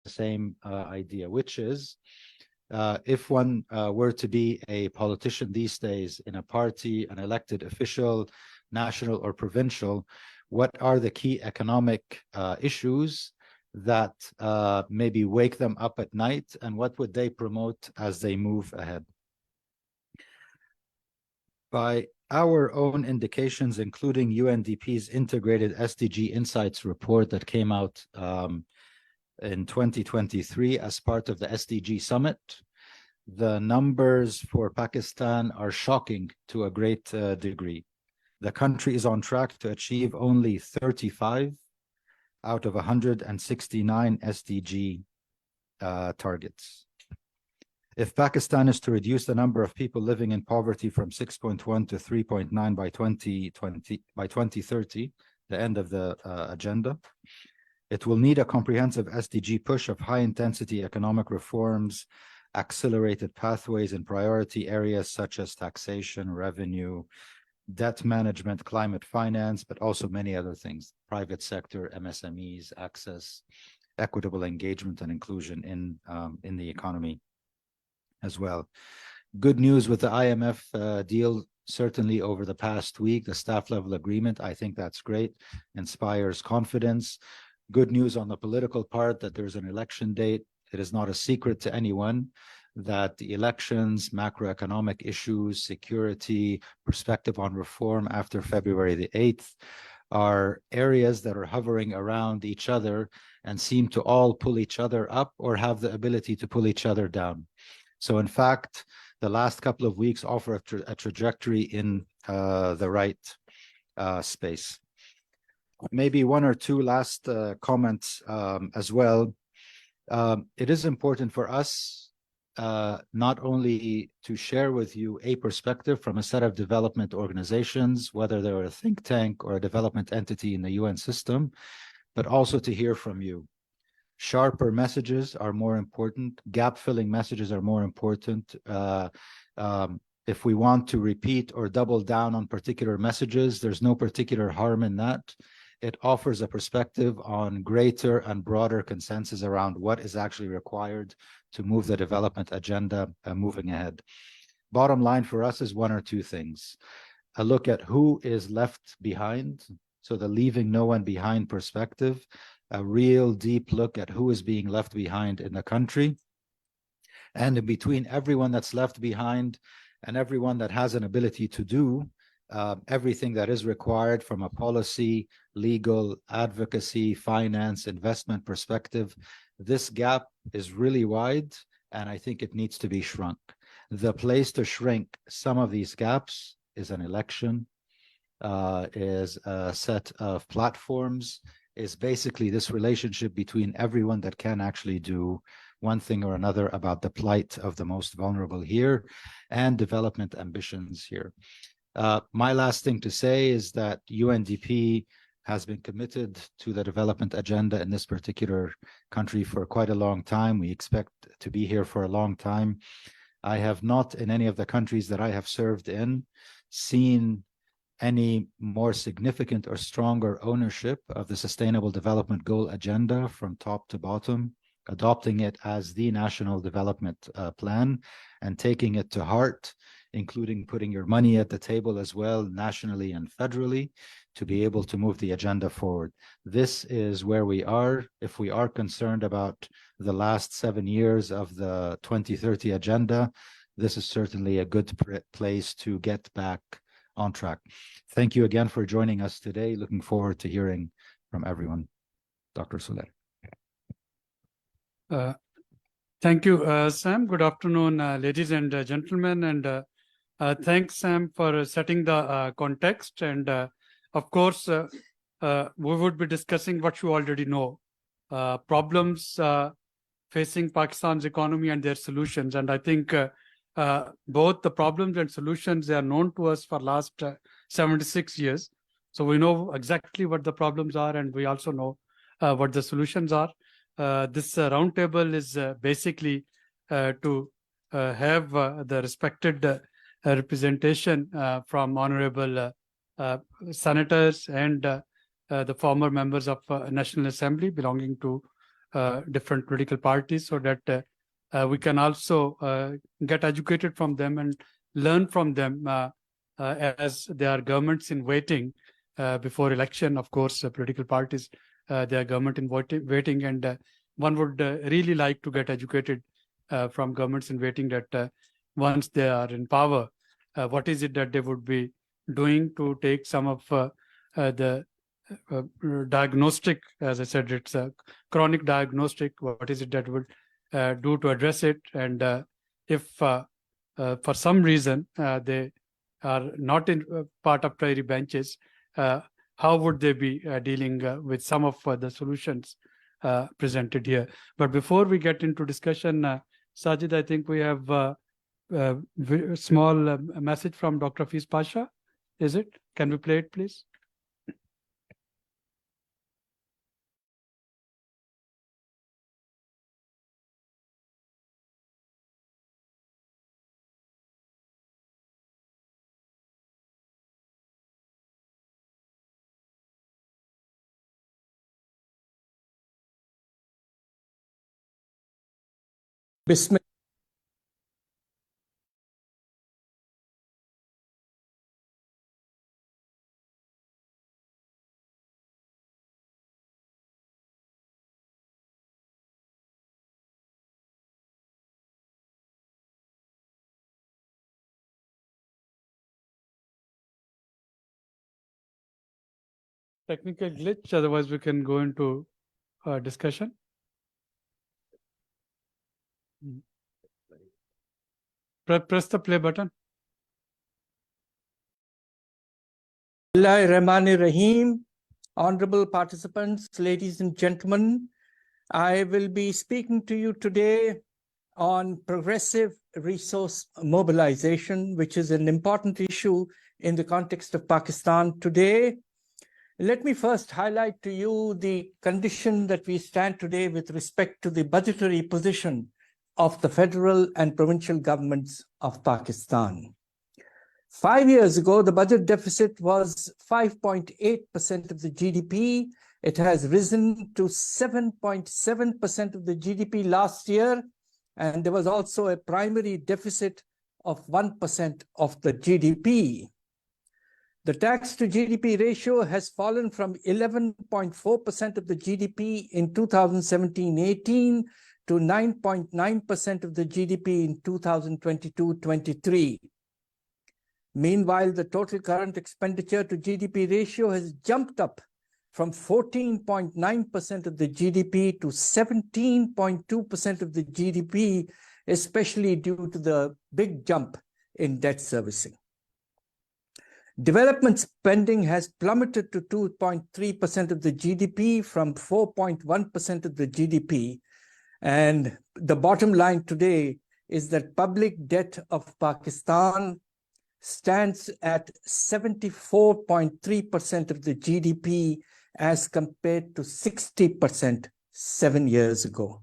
same idea, which is if one were to be a politician these days in a party, an elected official, national or provincial, what are the key economic issues that maybe wake them up at night, and what would they promote as they move ahead? By our own indications, including UNDP's integrated SDG Insights report that came out in 2023 as part of the SDG Summit, the numbers for Pakistan are shocking to a great degree. The country is on track to achieve only 35 out of 169 SDG targets. If Pakistan is to reduce the number of people living in poverty from 6.1 to 3.9 by 2030, the end of the agenda, it will need a comprehensive SDG push of high-intensity economic reforms, accelerated pathways in priority areas such as taxation, revenue, debt management, climate finance, but also many other things, private sector, MSMEs, access, equitable engagement and inclusion in the economy as well. Good news with the IMF deal, certainly over the past week, the staff level agreement, I think that's great, inspires confidence. Good news on the political part that there's an election date. It is not a secret to anyone that the elections, macroeconomic issues, security, perspective on reform after February the 8th are areas that are hovering around each other and seem to all pull each other up or have the ability to pull each other down. So in fact, the last couple of weeks offer a trajectory in the right space. Maybe one or two last comments as well. It is important for us not only to share with you a perspective from a set of development organizations, whether they're a think tank or a development entity in the UN system, but also to hear from you. Sharper messages are more important. Gap-filling messages are more important. If we want to repeat or double down on particular messages, there's no particular harm in that. It offers a perspective on greater and broader consensus around what is actually required to move the development agenda moving ahead. Bottom line for us is one or two things. A look at who is left behind, so the leaving no one behind perspective, a real deep look at who is being left behind in the country. And in between everyone that's left behind and everyone that has an ability to do everything that is required from a policy, legal, advocacy, finance, investment perspective, this gap is really wide, and I think it needs to be shrunk. The place to shrink some of these gaps is an election, is a set of platforms, is basically this relationship between everyone that can actually do one thing or another about the plight of the most vulnerable here and development ambitions here. My last thing to say is that UNDP has been committed to the development agenda in this particular country for quite a long time. We expect to be here for a long time. I have not, in any of the countries that I have served in, seen any more significant or stronger ownership of the Sustainable Development Goal agenda from top to bottom, adopting it as the national development plan and taking it to heart, including putting your money at the table as well, nationally and federally, to be able to move the agenda forward. This is where we are. If we are concerned about the last 7 years of the 2030 agenda, this is certainly a good place to get back on track. Thank you again for joining us today. Looking forward to hearing from everyone. Dr. Soler. Thank you, Sam. Good afternoon, ladies and gentlemen. And thanks, Sam, for setting the context. And of course, we would be discussing what you already know, problems facing Pakistan's economy and their solutions. And I think both the problems and solutions, they are known to us for last 76 years. So we know exactly what the problems are, and we also know what the solutions are. This roundtable is basically to have the respected representation from honorable senators and the former members of National Assembly belonging to different political parties, so that we can also get educated from them and learn from them, as they are governments in waiting before election. Of course, political parties, they are government in waiting, and one would really like to get educated from governments in waiting, that once they are in power, what is it that they would be doing to take some of the diagnostic, as I said, it's a chronic diagnostic. What is it that would do to address it? And if for some reason they are not in part of priority benches, how would they be dealing with some of the solutions presented here? But before we get into discussion, Sajid, I think we have a small message from Dr. Hafiz Pasha. Is it? Can we play it, please? Bismillah. Technical glitch, otherwise we can go into discussion. Press the play button. Rahim, honorable participants, ladies and gentlemen, I will be speaking to you today on progressive resource mobilization, which is an important issue in the context of Pakistan today. Let me first highlight to you the condition that we stand today with respect to the budgetary position of the federal and provincial governments of Pakistan. 5 years ago, the budget deficit was 5.8% of the GDP. It has risen to 7.7% of the GDP last year, and there was also a primary deficit of 1% of the GDP. The tax to GDP ratio has fallen from 11.4% of the GDP in 2017-18 to 9.9% of the GDP in 2022-23. Meanwhile, the total current expenditure to GDP ratio has jumped up from 14.9% of the GDP to 17.2% of the GDP, especially due to the big jump in debt servicing. Development spending has plummeted to 2.3% of the GDP from 4.1% of the GDP. And the bottom line today is that public debt of Pakistan stands at 74.3% of the GDP as compared to 60% 7 years ago.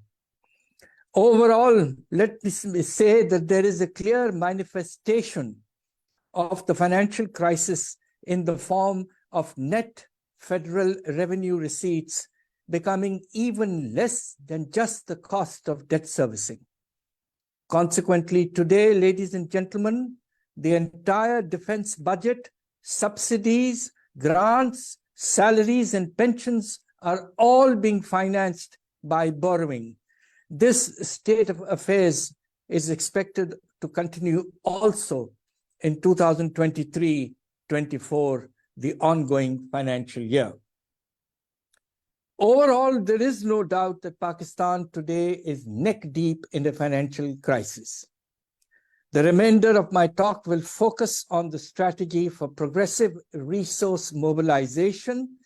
Overall, let me say that there is a clear manifestation of the financial crisis in the form of net federal revenue receipts becoming even less than just the cost of debt servicing. Consequently, today, ladies and gentlemen, the entire defense budget, subsidies, grants, salaries, and pensions are all being financed by borrowing. This state of affairs is expected to continue also in 2023-24, the ongoing financial year. Overall, there is no doubt that Pakistan today is neck deep in a financial crisis. The remainder of my talk will focus on the strategy for progressive resource mobilization,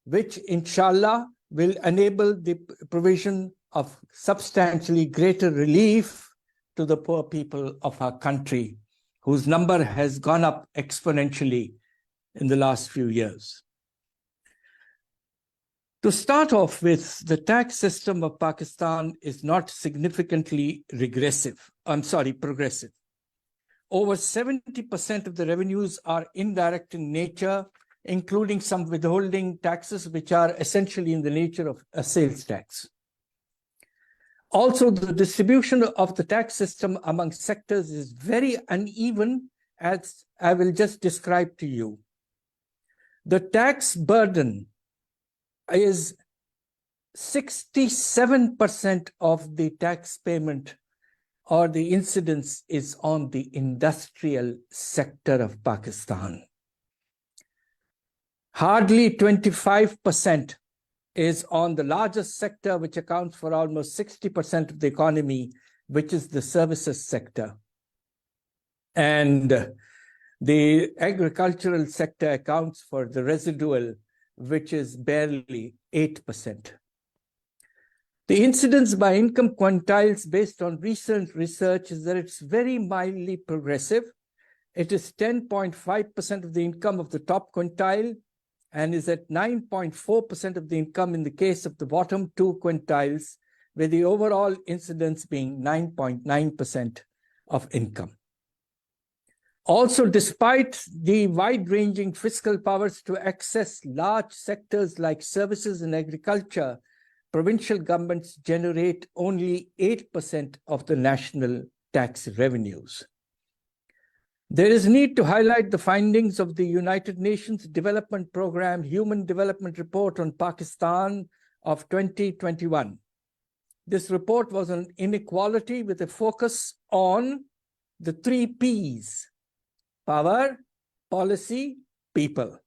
which inshallah will enable the provision of substantially greater relief to the poor people of our country, whose number has gone up exponentially in the last few years. To start off with, the tax system of Pakistan is not significantly progressive. Over 70% of the revenues are indirect in nature, including some withholding taxes, which are essentially in the nature of a sales tax. Also, the distribution of the tax system among sectors is very uneven, as I will just describe to you. The tax burden is 67% of the tax payment or the incidence is on the industrial sector of Pakistan. Hardly 25% is on the largest sector, which accounts for almost 60% of the economy, which is the services sector. And the agricultural sector accounts for the residual, which is barely 8%. The incidence by income quintiles based on recent research is that it's very mildly progressive. It is 10.5% of the income of the top quintile and is at 9.4% of the income in the case of the bottom two quintiles, with the overall incidence being 9.9% of income. Also, despite the wide-ranging fiscal powers to access large sectors like services and agriculture, provincial governments generate only 8% of the national tax revenues. There is need to highlight the findings of the United Nations Development Programme Human Development Report on Pakistan of 2021. This report was on inequality with a focus on the 3 Ps: power, policy, people.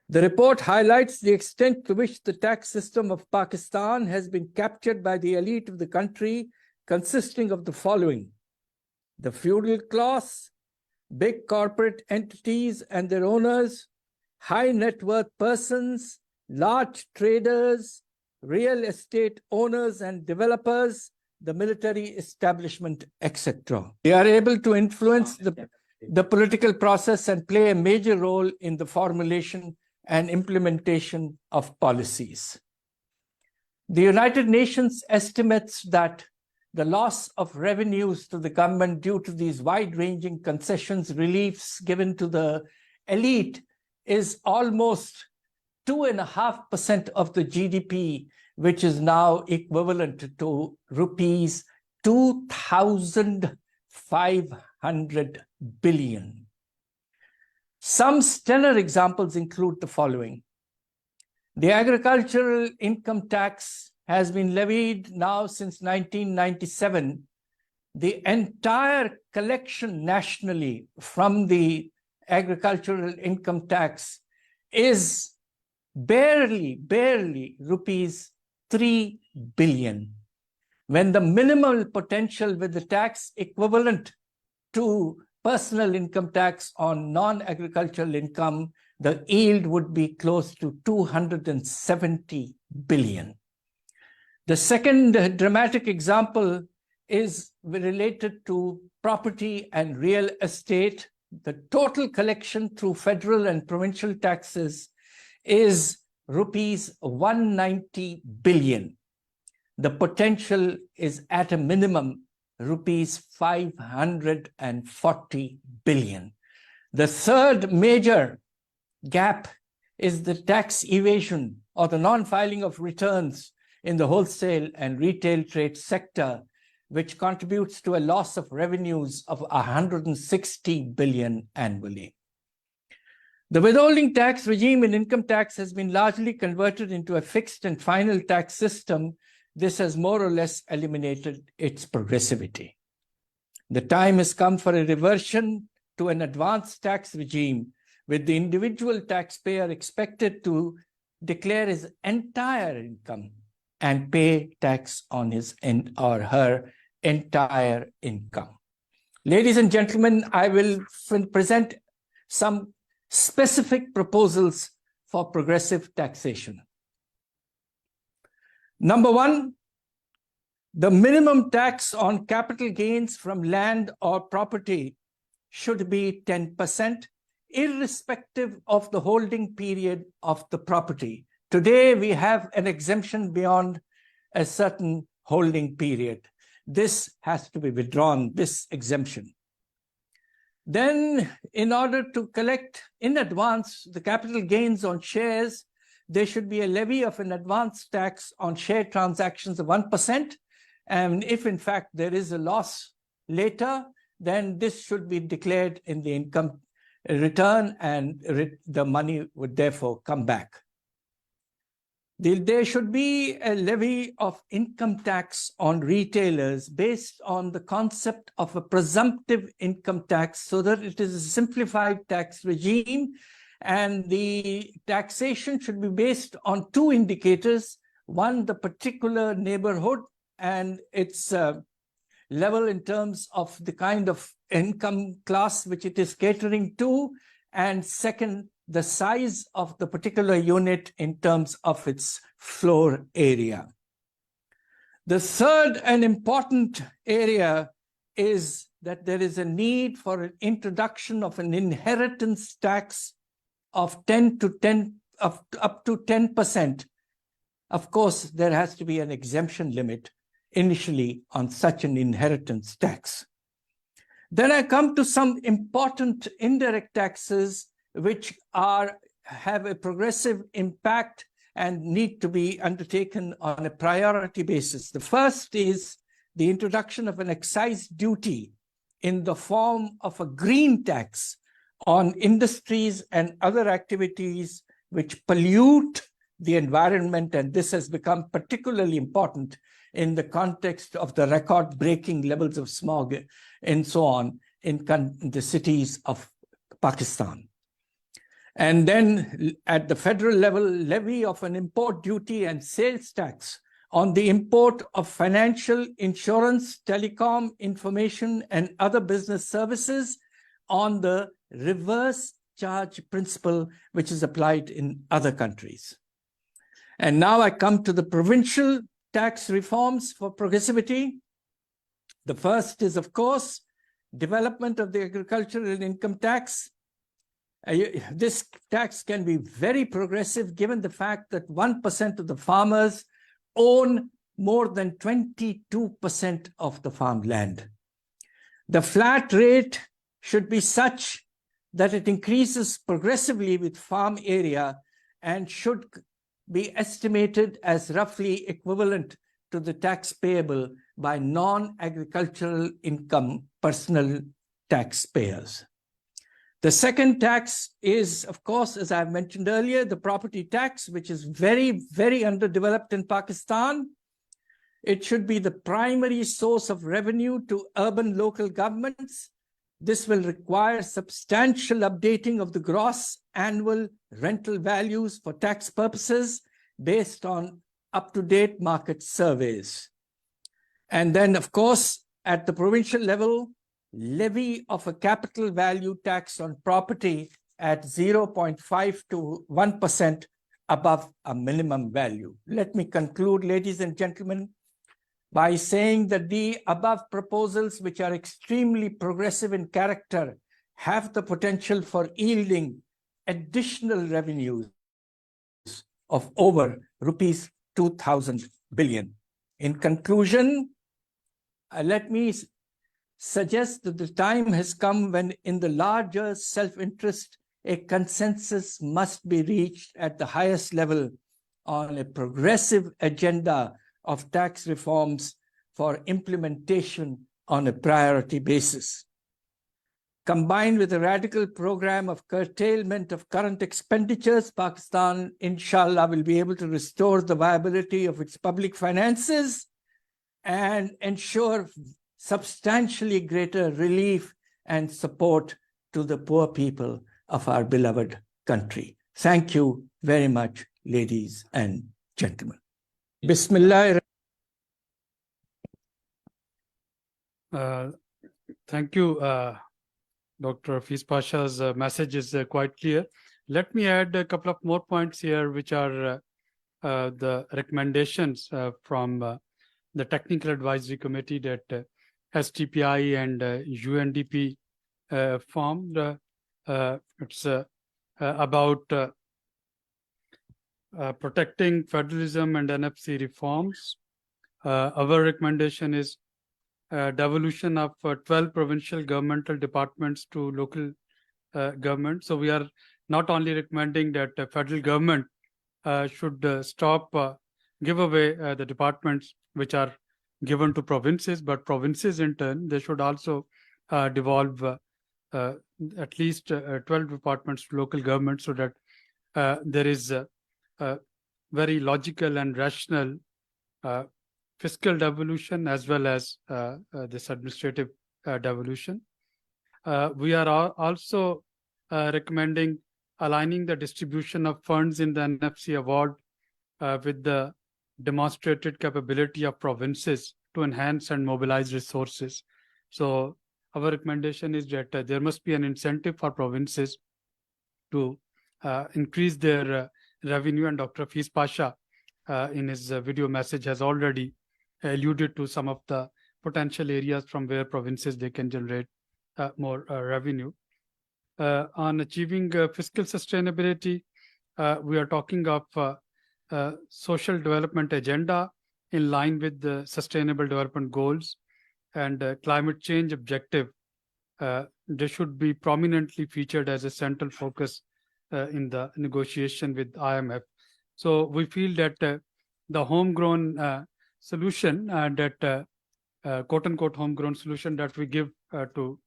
The report highlights the extent to which the tax system of Pakistan has been captured by the elite of the country, consisting of the following: the feudal class, big corporate entities and their owners, high net worth persons, large traders, real estate owners and developers, the military establishment, etc. They are able to influence the political process and play a major role in the formulation and implementation of policies. The United Nations estimates that the loss of revenues to the government due to these wide-ranging concessions, reliefs given to the elite is almost 2.5% of the GDP, which is now equivalent to rupees 2,500 billion. Some stellar examples include the following. The agricultural income tax has been levied now since 1997. The entire collection nationally from the agricultural income tax is barely rupees 3 billion, when the minimal potential with the tax equivalent to personal income tax on non-agricultural income, the yield would be close to 270 billion. The second dramatic example is related to property and real estate. The total collection through federal and provincial taxes is rupees 190 billion. The potential is at a minimum rupees 540 billion. The third major gap is the tax evasion or the non-filing of returns in the wholesale and retail trade sector, which contributes to a loss of revenues of 160 billion annually. The withholding tax regime in income tax has been largely converted into a fixed and final tax system. This has more or less eliminated its progressivity. The time has come for a reversion to an advanced tax regime, with the individual taxpayer expected to declare his entire income and pay tax on his or her entire income. Ladies and gentlemen, I will present some specific proposals for progressive taxation. Number one, the minimum tax on capital gains from land or property should be 10%, irrespective of the holding period of the property. Today, we have an exemption beyond a certain holding period. This has to be withdrawn, this exemption. Then, in order to collect in advance the capital gains on shares, there should be a levy of an advance tax on share transactions of 1%, And if in fact there is a loss later, then this should be declared in the income return, and the money would therefore come back. There should be a levy of income tax on retailers based on the concept of a presumptive income tax, so that it is a simplified tax regime, and the taxation should be based on two indicators: one, the particular neighborhood and its level in terms of the kind of income class which it is catering to, and second, the size of the particular unit in terms of its floor area. The third and important area is that there is a need for an introduction of an inheritance tax of up to 10%. Of course, there has to be an exemption limit initially on such an inheritance tax. Then I come to some important indirect taxes which have a progressive impact and need to be undertaken on a priority basis. The first is the introduction of an excise duty in the form of a green tax on industries and other activities which pollute the environment, and this has become particularly important in the context of the record-breaking levels of smog and so on in the cities of Pakistan. And then at the federal level, levy of an import duty and sales tax on the import of financial, insurance, telecom, information, and other business services on the reverse charge principle, which is applied in other countries. And now I come to the provincial tax reforms for progressivity. The first is, of course, development of the agricultural income tax. This tax can be very progressive given the fact that 1% of the farmers own more than 22% of the farmland. The flat rate should be such that it increases progressively with farm area and should be estimated as roughly equivalent to the tax payable by non-agricultural income personal taxpayers. The second tax is, of course, as I've mentioned earlier, the property tax, which is very, very underdeveloped in Pakistan. It should be the primary source of revenue to urban local governments. This will require substantial updating of the gross annual rental values for tax purposes based on up-to-date market surveys. And then, of course, at the provincial level, levy of a capital value tax on property at 0.5 to 1% above a minimum value. Let me conclude, ladies and gentlemen, by saying that the above proposals, which are extremely progressive in character, have the potential for yielding additional revenues of over rupees 2,000 billion. In conclusion, let me suggest that the time has come when, in the larger self-interest, a consensus must be reached at the highest level on a progressive agenda of tax reforms for implementation on a priority basis. Combined with a radical program of curtailment of current expenditures, Pakistan, inshallah, will be able to restore the viability of its public finances and ensure substantially greater relief and support to the poor people of our beloved country. Thank you very much, ladies and gentlemen. Bismillah. Thank you, Dr. Hafiz Pasha's message is quite clear. Let me add a couple of more points here, which are the recommendations from the Technical Advisory Committee that STPI and UNDP formed. It's about protecting federalism and NFC reforms. Our recommendation is devolution of 12 provincial governmental departments to local government. So we are not only recommending that the federal government should stop, give away the departments which are given to provinces, but provinces in turn, they should also devolve at least 12 departments to local government, so that there is a very logical and rational fiscal devolution as well as this administrative devolution. We are also recommending aligning the distribution of funds in the NFC award with the demonstrated capability of provinces to enhance and mobilize resources. So our recommendation is that there must be an incentive for provinces to increase their revenue, and Dr. Hafiz Pasha in his video message has already alluded to some of the potential areas from where provinces they can generate more revenue. On achieving fiscal sustainability, we are talking of social development agenda in line with the sustainable development goals and climate change objective. They should be prominently featured as a central focus in the negotiation with IMF. So we feel that the homegrown solution, that quote unquote homegrown solution that we give to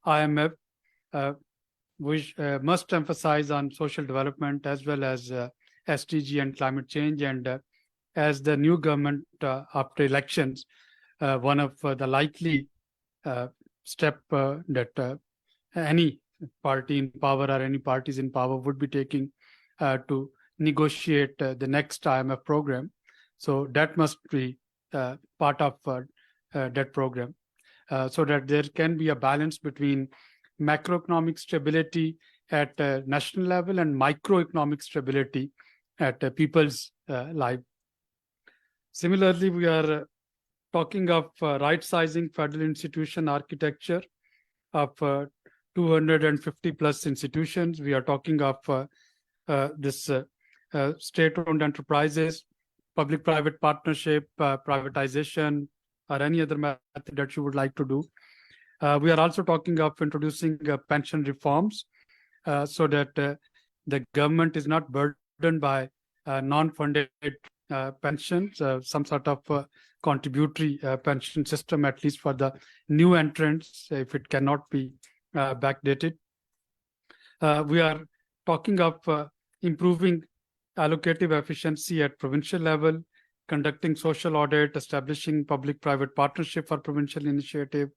IMF, which must emphasize on social development as well as SDG and climate change. And as the new government after elections, one of the likely step that any party in power or any parties in power would be taking to negotiate the next IMF program. So that must be part of that program, so that there can be a balance between macroeconomic stability at national level and microeconomic stability at people's life. Similarly, we are talking of right-sizing federal institution architecture of 250 plus institutions. We are talking of this state-owned enterprises, public-private partnership, privatization, or any other method that you would like to do. We are also talking of introducing pension reforms so that the government is not burdened by non-funded pensions, some sort of contributory pension system, at least for the new entrants, if it cannot be backdated. We are talking of improving allocative efficiency at provincial level, conducting social audit, establishing public-private partnership for provincial initiative,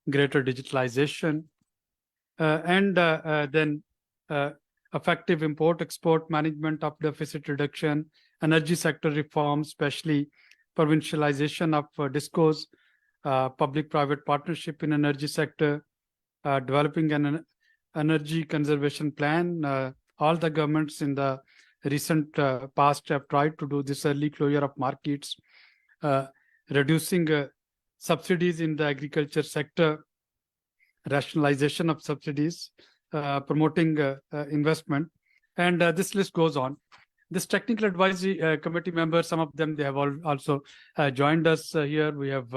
greater digitalization, and then effective import-export management of deficit reduction, energy sector reform, especially provincialization of DISCOs, public-private partnership in energy sector, developing an energy conservation plan. All the governments in the recent past have tried to do this early closure of markets, reducing subsidies in the agriculture sector, rationalization of subsidies, promoting investment, and this list goes on. This technical advisory committee members, some of them, they have also joined us here. We have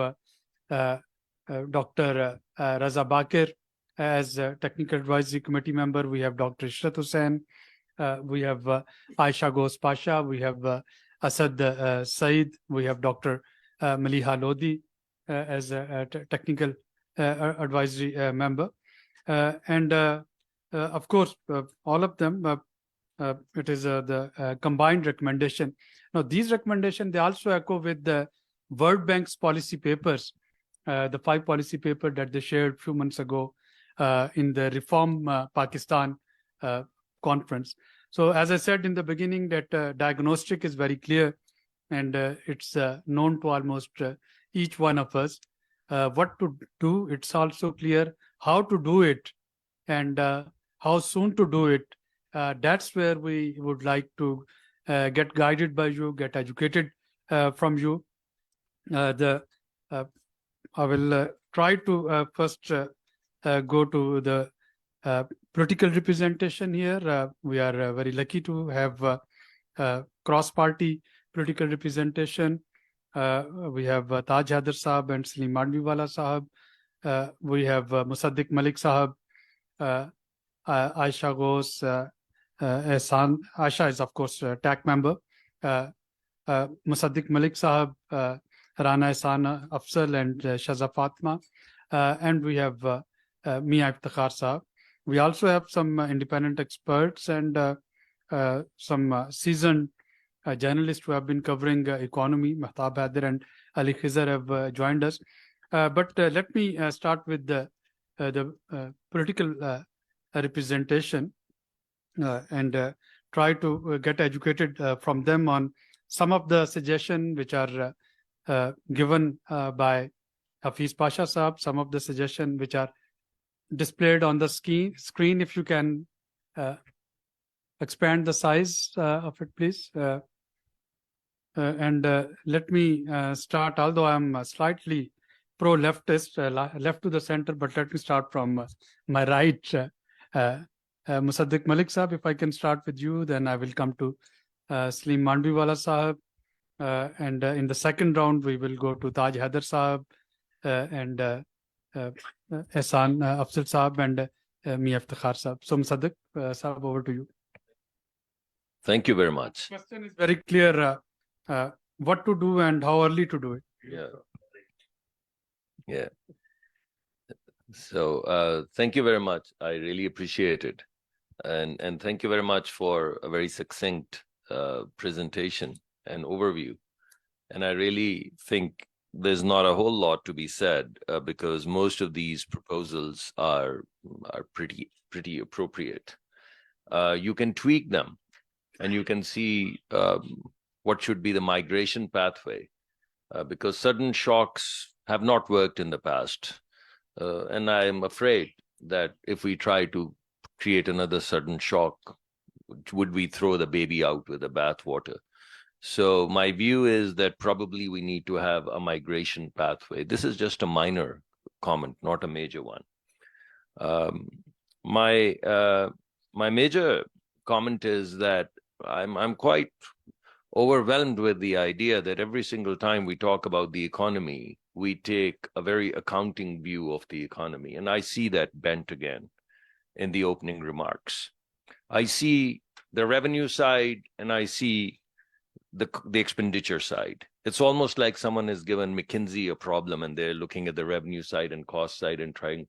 Dr. Raza Bakir as technical advisory committee member. We have Dr. Ishrat Hussain. We have Aisha Ghosh Pasha. We have Asad Saeed. We have Dr. Maliha Lodi as a technical advisory member. And of course, all of them, it is the combined recommendation. Now, these recommendations, they also echo with the World Bank's policy papers, the 5 policy paper that they shared a few months ago in the Reform Pakistan conference. So as I said in the beginning, that diagnostic is very clear, and it's known to almost each one of us. What to do, it's also clear how to do it, and how soon to do it. That's where we would like to get guided by you, get educated from you. I will try to first go to the political representation here. We are very lucky to have cross-party political representation. We have Taj Haider Sahab and Salim Madniwala Sahab. We have Musaddiq Malik Sahab, Aisha Ghosh, Ehsan. Aisha is, of course, a TAC member. Musaddiq Malik Sahab, Rana Ehsan Afzal and Shaza Fatma. And we have Mia Iftikhar Saab. We also have some independent experts and some seasoned journalists who have been covering economy. Mahtab Haider and Ali Khizar have joined us. But let me start with the political representation and try to get educated from them on some of the suggestions which are given by Hafiz Pasha Saab, some of the suggestions which are displayed on the screen. If you can expand the size of it, please. And let me start, although I'm slightly pro-leftist, left to the center, but let me start from my right. Musaddiq Malik Saab, if I can start with you, then I will come to Salim Mandviwala Sahab. And in the second round, we will go to Taj Haider Saab and Ehsan Afzal Saab and Mia Iftikhar Saab. So Musaddiq Saab, over to you. Thank you very much. The question is very clear, what to do and how early to do it. Yeah. So thank you very much. I really appreciate it. And thank you very much for a very succinct presentation and overview. And I really think there's not a whole lot to be said because most of these proposals are pretty appropriate. You can tweak them and you can see what should be the migration pathway because sudden shocks have not worked in the past. And I am afraid that if we try to create another sudden shock, would we throw the baby out with the bathwater? So my view is that probably we need to have a migration pathway. This is just a minor comment, not a major one. My major comment is that I'm quite overwhelmed with the idea that every single time we talk about the economy, we take a very accounting view of the economy. And I see that bent again in the opening remarks. I see the revenue side and I see the expenditure side. It's almost like someone has given McKinsey a problem and they're looking at the revenue side and cost side and trying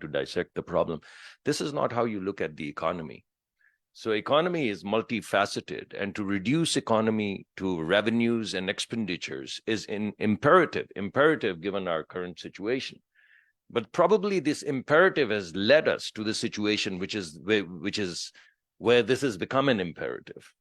to dissect the problem. This is not how you look at the economy. So economy is multifaceted, and to reduce economy to revenues and expenditures is imperative given our current situation. But probably this imperative has led us to the situation which is where this has become an imperative.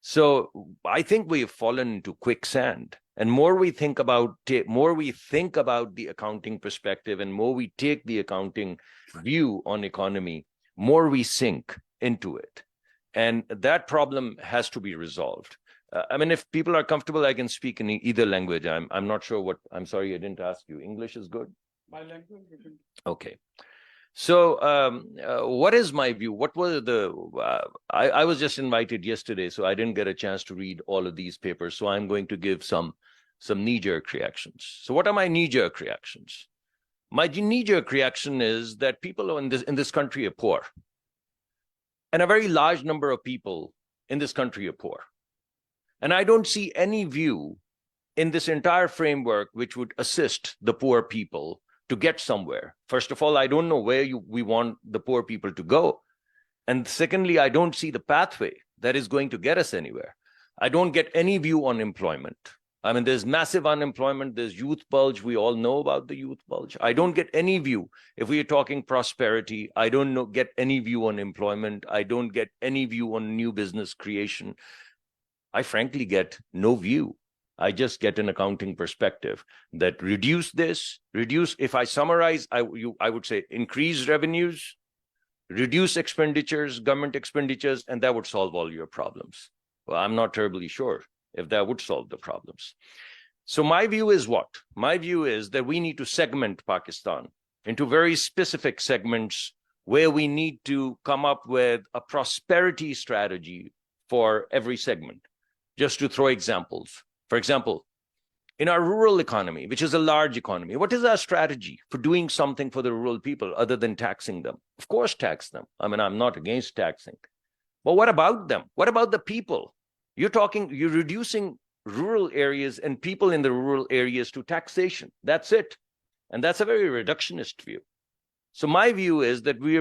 So I think we've fallen into quicksand. And more we think about the accounting perspective and more we take the accounting view on economy, more we sink into it. And that problem has to be resolved. I mean, if people are comfortable, I can speak in either language. I'm not sure what, I'm sorry, I didn't ask you. English is good? My language. Okay. So what is my view? What was I was just invited yesterday, so I didn't get a chance to read all of these papers. So I'm going to give some knee-jerk reactions. So what are my knee-jerk reactions? My knee-jerk reaction is that people in this country are poor. And a very large number of people in this country are poor. And I don't see any view in this entire framework which would assist the poor people to get somewhere. First of all, I don't know where we want the poor people to go. And secondly, I don't see the pathway that is going to get us anywhere. I don't get any view on employment. I mean, there's massive unemployment, there's youth bulge. We all know about the youth bulge. I don't get any view. If we are talking prosperity, I don't get any view on employment. I don't get any view on new business creation. I frankly get no view. I just get an accounting perspective that reduce, if I summarize, I would say increase revenues, reduce expenditures, government expenditures, and that would solve all your problems. Well, I'm not terribly sure if that would solve the problems. So my view is what? My view is that we need to segment Pakistan into very specific segments where we need to come up with a prosperity strategy for every segment. Just to throw examples. For example, in our rural economy, which is a large economy, what is our strategy for doing something for the rural people other than taxing them? Of course, tax them. I mean, I'm not against taxing. But what about them? What about the people? You're reducing rural areas and people in the rural areas to taxation. That's it. And that's a very reductionist view. So my view is that we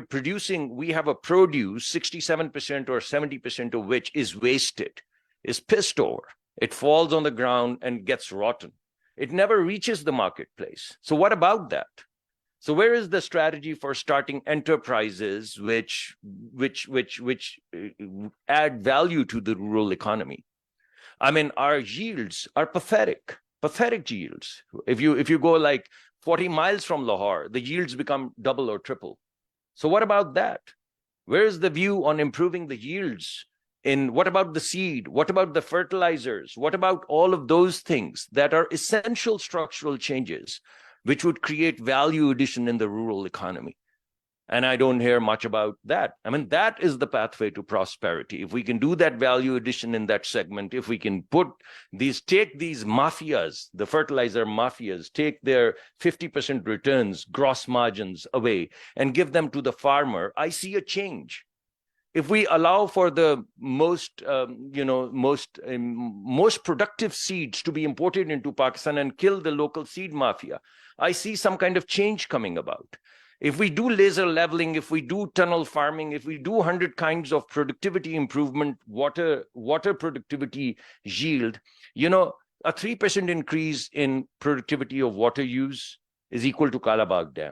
have a produce, 67% or 70% of which is wasted, is pissed over. It falls on the ground and gets rotten. It never reaches the marketplace. So what about that? So where is the strategy for starting enterprises which add value to the rural economy? I mean, our yields are pathetic yields. If you go like 40 miles from Lahore, the yields become double or triple. So what about that? Where is the view on improving the yields? What about the seed? What about the fertilizers? What about all of those things that are essential structural changes which would create value addition in the rural economy? And I don't hear much about that. I mean, that is the pathway to prosperity. If we can do that value addition in that segment, if we can take these mafias, the fertilizer mafias, take their 50% returns, gross margins away and give them to the farmer, I see a change. If we allow for the most productive seeds to be imported into Pakistan and kill the local seed mafia, I see some kind of change coming about. If we do laser leveling, if we do tunnel farming, if we do 100 kinds of productivity improvement, water productivity yield, a 3% increase in productivity of water use is equal to Kalabagh Dam.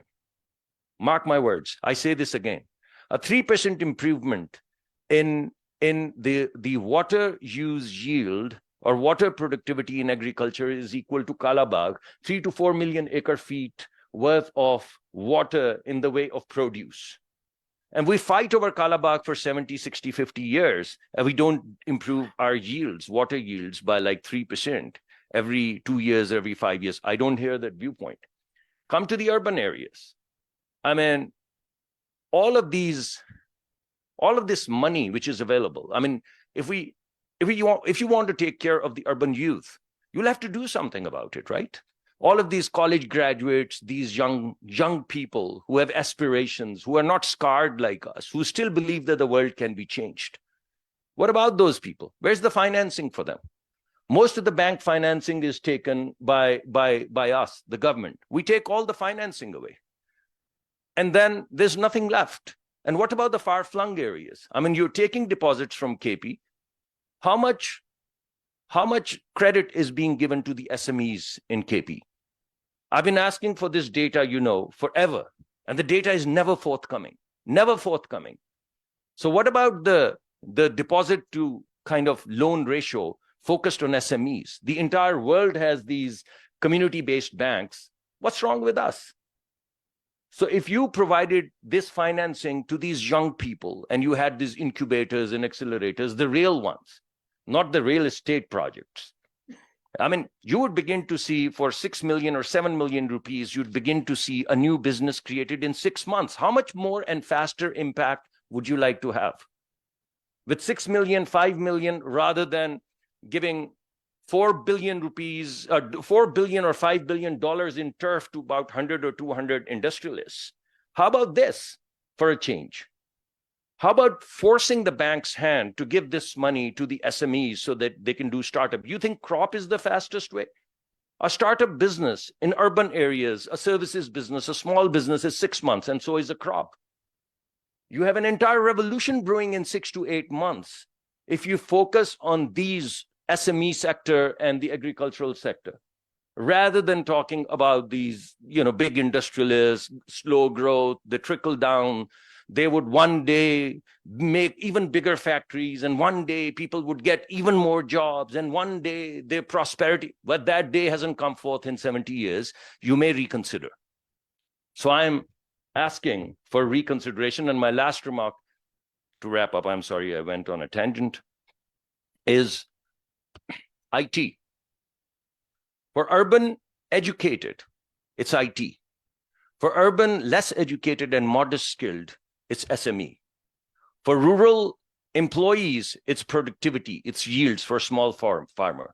Mark my words. I say this again. A 3% improvement in the water use yield or water productivity in agriculture is equal to Kalabagh, 3 to 4 million acre feet worth of water in the way of produce. And we fight over Kalabagh for 70, 60, 50 years, and we don't improve our yields, water yields, by like 3% every 2 years, every 5 years. I don't hear that viewpoint. Come to the urban areas. I mean, all of this money which is available. I mean, if you want to take care of the urban youth, you'll have to do something about it, right? All of these college graduates, these young people who have aspirations, who are not scarred like us, who still believe that the world can be changed. What about those people? Where's the financing for them? Most of the bank financing is taken by us, the government. We take all the financing away. And then there's nothing left. And what about the far-flung areas? I mean, you're taking deposits from KP. How much credit is being given to the SMEs in KP? I've been asking for this data, forever. And the data is never forthcoming. So what about the deposit to kind of loan ratio focused on SMEs? The entire world has these community-based banks. What's wrong with us? So if you provided this financing to these young people and you had these incubators and accelerators, the real ones, not the real estate projects, I mean, you would begin to see for 6 million or 7 million rupees, you'd begin to see a new business created in 6 months. How much more and faster impact would you like to have? With 6 million, 5 million, rather than giving 4 billion rupees, 4 billion or $5 billion in turf to about 100 or 200 industrialists. How about this for a change? How about forcing the bank's hand to give this money to the SMEs so that they can do startup? You think crop is the fastest way? A startup business in urban areas, a services business, a small business is 6 months, and so is a crop. You have an entire revolution brewing in 6 to 8 months if you focus on these SME sector and the agricultural sector, rather than talking about these, big industrialists, slow growth, the trickle down. They would one day make even bigger factories, and one day people would get even more jobs, and one day their prosperity, but that day hasn't come forth in 70 years. You may reconsider. So I'm asking for reconsideration. And my last remark to wrap up, I'm sorry I went on a tangent, is IT. For urban educated, it's IT. For urban less educated and modest skilled, it's SME. For rural employees, it's productivity, it's yields for small farmer.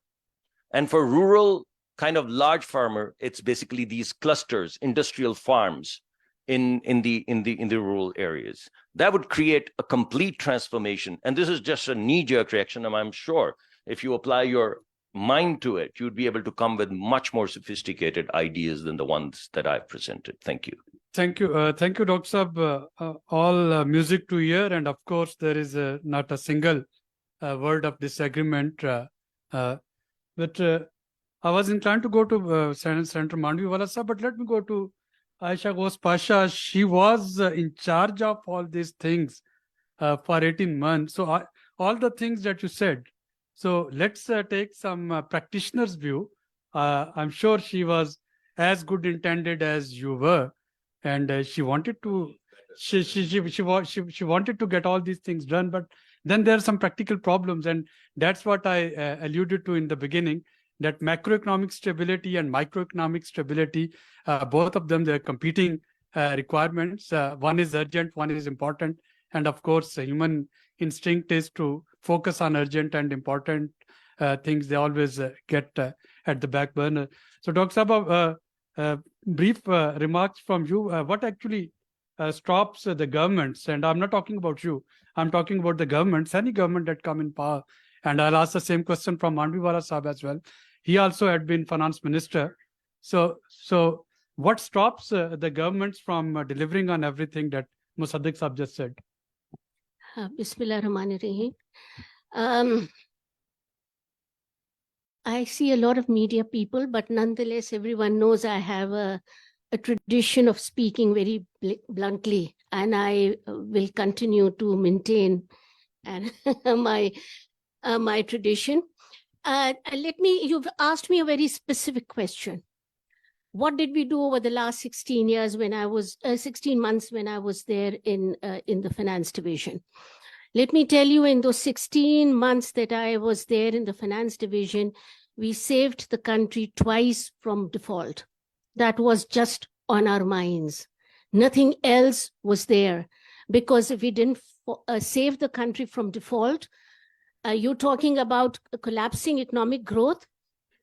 And for rural kind of large farmer, it's basically these clusters, industrial farms in the rural areas. That would create a complete transformation. And this is just a knee-jerk reaction, and I'm sure if you apply your mind to it, you'd be able to come with much more sophisticated ideas than the ones that I've presented. Thank you. Thank you. Thank you, Dr. Saab. All music to ear. And of course, there is not a single word of disagreement. But I was inclined to go to Senator Mandviwala Saab, but let me go to Aisha Ghosh Pasha. She was in charge of all these things for 18 months. So all the things that you said. So let's take some practitioner's view. I'm sure she was as good intended as you were. And she wanted to, she wanted to get all these things done, but then there are some practical problems, and that's what I alluded to in the beginning. That macroeconomic stability and microeconomic stability, both of them, they're competing requirements. One is urgent, one is important, and of course, human instinct is to focus on urgent and important things. They always get at the back burner. So, Dr. Sabha, brief remarks from you. What actually stops the governments, and I'm not talking about you, I'm talking about the governments, any government that come in power. And I'll ask the same question from Mandviwala Saab as well. He also had been finance minister. So what stops the governments from delivering on everything that Musaddiq Saab just said? Bismillahirrahmanirrahim. I see a lot of media people, but nonetheless, everyone knows I have a tradition of speaking very bluntly, and I will continue to maintain and my tradition. You've asked me a very specific question. What did we do over the last 16 years when I was 16 months when I was there in the finance division? Let me tell you, in those 16 months that I was there in the finance division, we saved the country twice from default. That was just on our minds. Nothing else was there, because if we didn't save the country from default, you're talking about collapsing economic growth.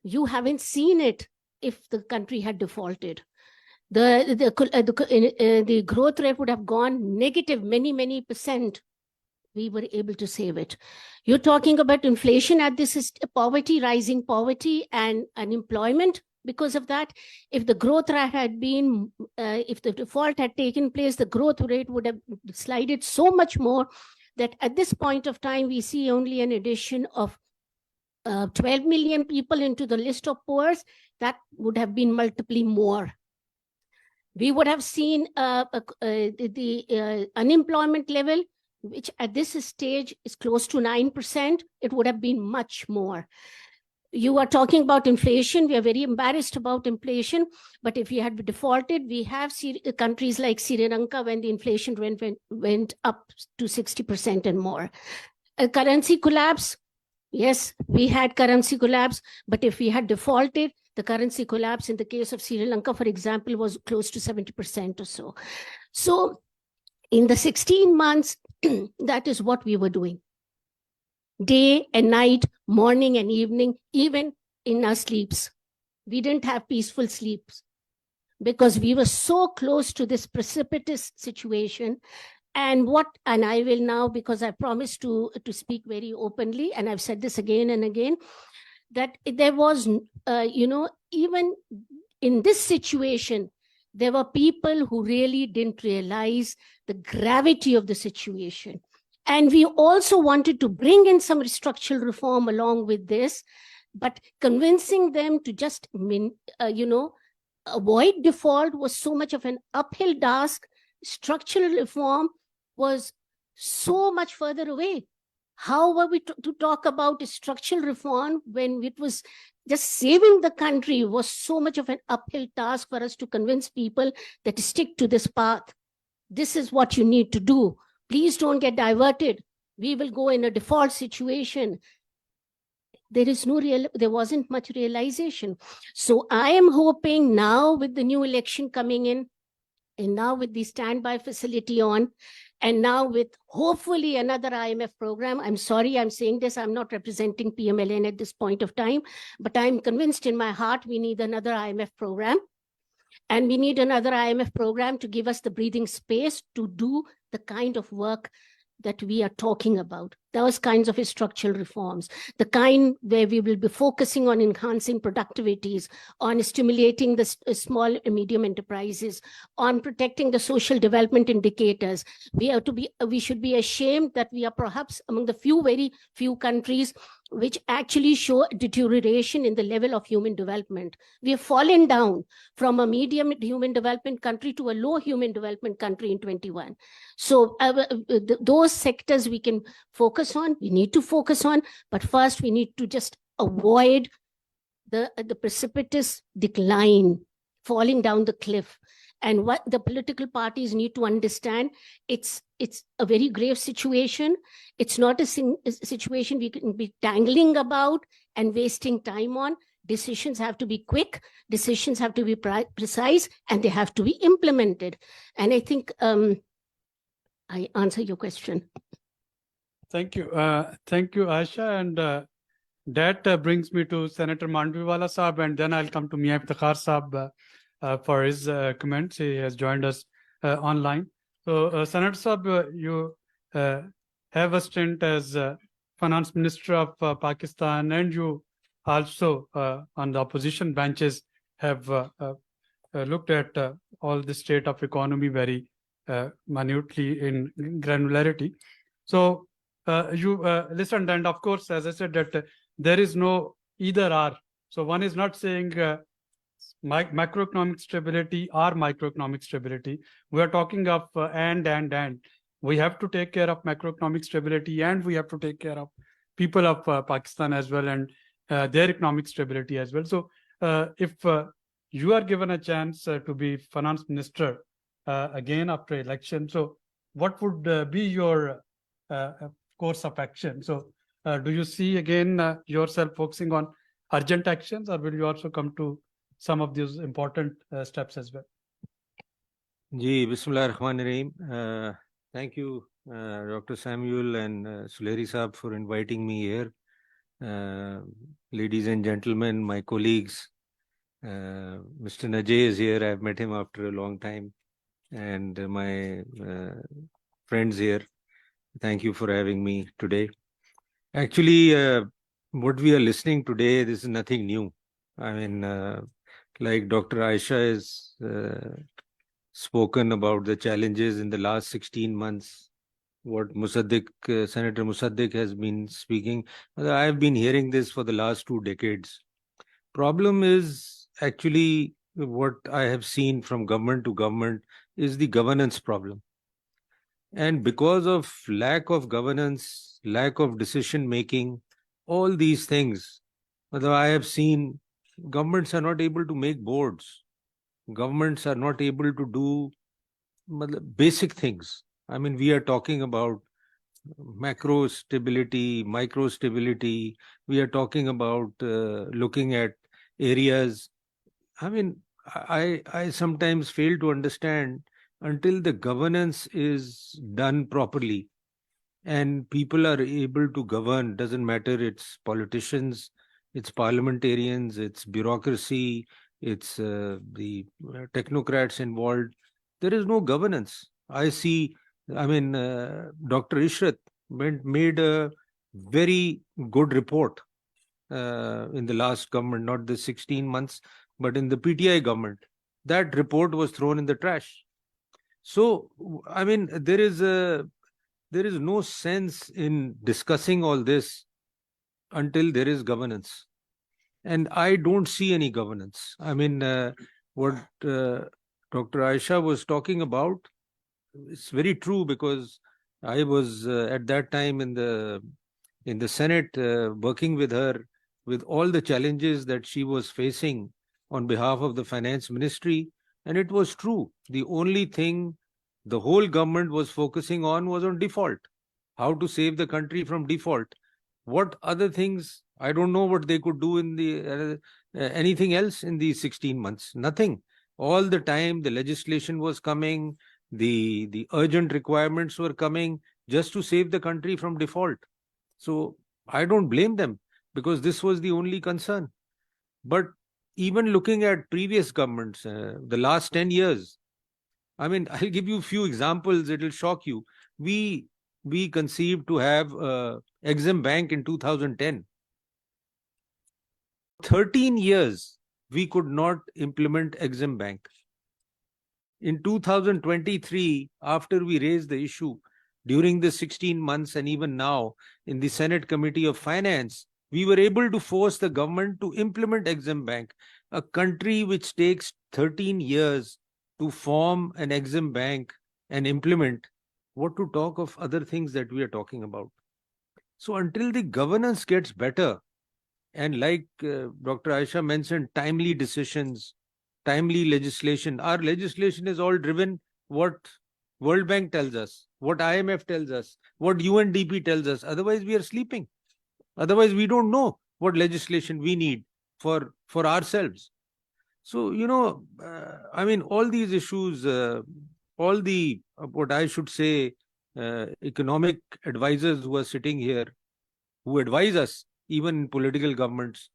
You haven't seen it if the country had defaulted. The growth rate would have gone negative many percent. We were able to save it. You're talking about inflation at this is poverty, rising poverty and unemployment. Because of that, if the growth rate had been, if the default had taken place, the growth rate would have slided so much more that at this point of time, we see only an addition of 12 million people into the list of poor. That would have been multiply more. We would have seen the unemployment level, which at this stage is close to 9%, it would have been much more. You are talking about inflation. We are very embarrassed about inflation, but if we had defaulted, we have countries like Sri Lanka when the inflation went up to 60% and more. A currency collapse, yes, we had currency collapse, but if we had defaulted, the currency collapse in the case of Sri Lanka, for example, was close to 70% or so. So in the 16 months, that is what we were doing. Day and night, morning and evening, even in our sleeps. We didn't have peaceful sleeps because we were so close to this precipitous situation. And I will now, because I promised to speak very openly, and I've said this again and again, that there was, even in this situation, there were people who really didn't realize the gravity of the situation. And we also wanted to bring in some structural reform along with this, but convincing them to just, avoid default was so much of an uphill task. Structural reform was so much further away. How were we to talk about structural reform when it was just saving the country was so much of an uphill task for us to convince people that stick to this path. This is what you need to do. Please don't get diverted. We will go in a default situation. There wasn't much realization. So I am hoping now with the new election coming in, and now with the standby facility on, and now with hopefully another IMF program. I'm sorry I'm saying this, I'm not representing PMLN at this point of time, but I'm convinced in my heart we need another IMF program. And we need another IMF program to give us the breathing space to do the kind of work that we are talking about, those kinds of structural reforms, the kind where we will be focusing on enhancing productivities, on stimulating the small and medium enterprises, on protecting the social development indicators, we should be ashamed that we are perhaps among the very few countries which actually show deterioration in the level of human development. We have fallen down from a medium human development country to a low human development country in 21. So those sectors we can focus on, we need to focus on, but first we need to just avoid the precipitous decline, falling down the cliff. And what the political parties need to understand, it's a very grave situation. It's not a situation we can be tangling about and wasting time on. Decisions have to be quick, decisions have to be precise, and they have to be implemented. And I think I answer your question. Thank you. Thank you, Aisha. And that brings me to Senator Mandviwala Saab, and then I'll come to Mia Iftikhar Saab for his comments. He has joined us online. So, Senator Saab, you have a stint as Finance Minister of Pakistan, and you also on the opposition benches have looked at all the state of economy very minutely in granularity. So you listened, and of course, as I said, that there is no either or. So one is not saying macroeconomic stability or microeconomic stability. We are talking of and. We have to take care of macroeconomic stability, and we have to take care of people of Pakistan as well, and their economic stability as well. So if you are given a chance to be finance minister again after election, so what would be your course of action? So do you see again yourself focusing on urgent actions, or will you also come to some of these important steps as well? Ji, Bismillahirrahmanirrahim. Thank you, Dr. Samuel and Suleri Saab for inviting me here. Ladies and gentlemen, my colleagues, Mr. Najee is here. I've met him after a long time. And my friends here, thank you for having me today. Actually, what we are listening today, this is nothing new. I mean, like Dr. Aisha has spoken about the challenges in the last 16 months, what Senator Musaddiq has been speaking. I have been hearing this for the last 2 decades. Problem is actually what I have seen from government to government is the governance problem. And because of lack of governance, lack of decision making, all these things, I have seen governments are not able to make boards. Governments are not able to do basic things. I mean, we are talking about macro stability, micro stability. We are talking about looking at areas. I mean, I sometimes fail to understand until the governance is done properly and people are able to govern, doesn't matter, it's politicians, it's parliamentarians, it's bureaucracy, it's the technocrats involved. There is no governance. I see, Dr. Ishrat made a very good report in the last government, not the 16 months, but in the PTI government. That report was thrown in the trash. So, I mean, there is no sense in discussing all this until there is governance. And I don't see any governance. I mean, what Dr. Aisha was talking about, it's very true, because I was at that time in the Senate working with her with all the challenges that she was facing on behalf of the finance ministry. And it was true. The only thing the whole government was focusing on was on default. How to save the country from default. What other things, I don't know what they could do in the anything else in these 16 months. Nothing. All the time the legislation was coming, the urgent requirements were coming just to save the country from default. So I don't blame them, because this was the only concern. But even looking at previous governments, the last 10 years, I mean, I'll give you a few examples, it'll shock you. We we conceived to have Exim Bank in 2010. 13 years, we could not implement Exim Bank. In 2023, after we raised the issue, during the 16 months and even now in the Senate Committee of Finance, we were able to force the government to implement Exim Bank, a country which takes 13 years to form an Exim Bank and implement. What to talk of other things that we are talking about? So until the governance gets better, and like Dr. Aisha mentioned, timely decisions, timely legislation. Our legislation is all driven what World Bank tells us, what IMF tells us, what UNDP tells us. Otherwise, we are sleeping. Otherwise, we don't know what legislation we need for ourselves. So, I mean, all these issues, all the, what I should say, economic advisors who are sitting here, who advise us, even in political governments,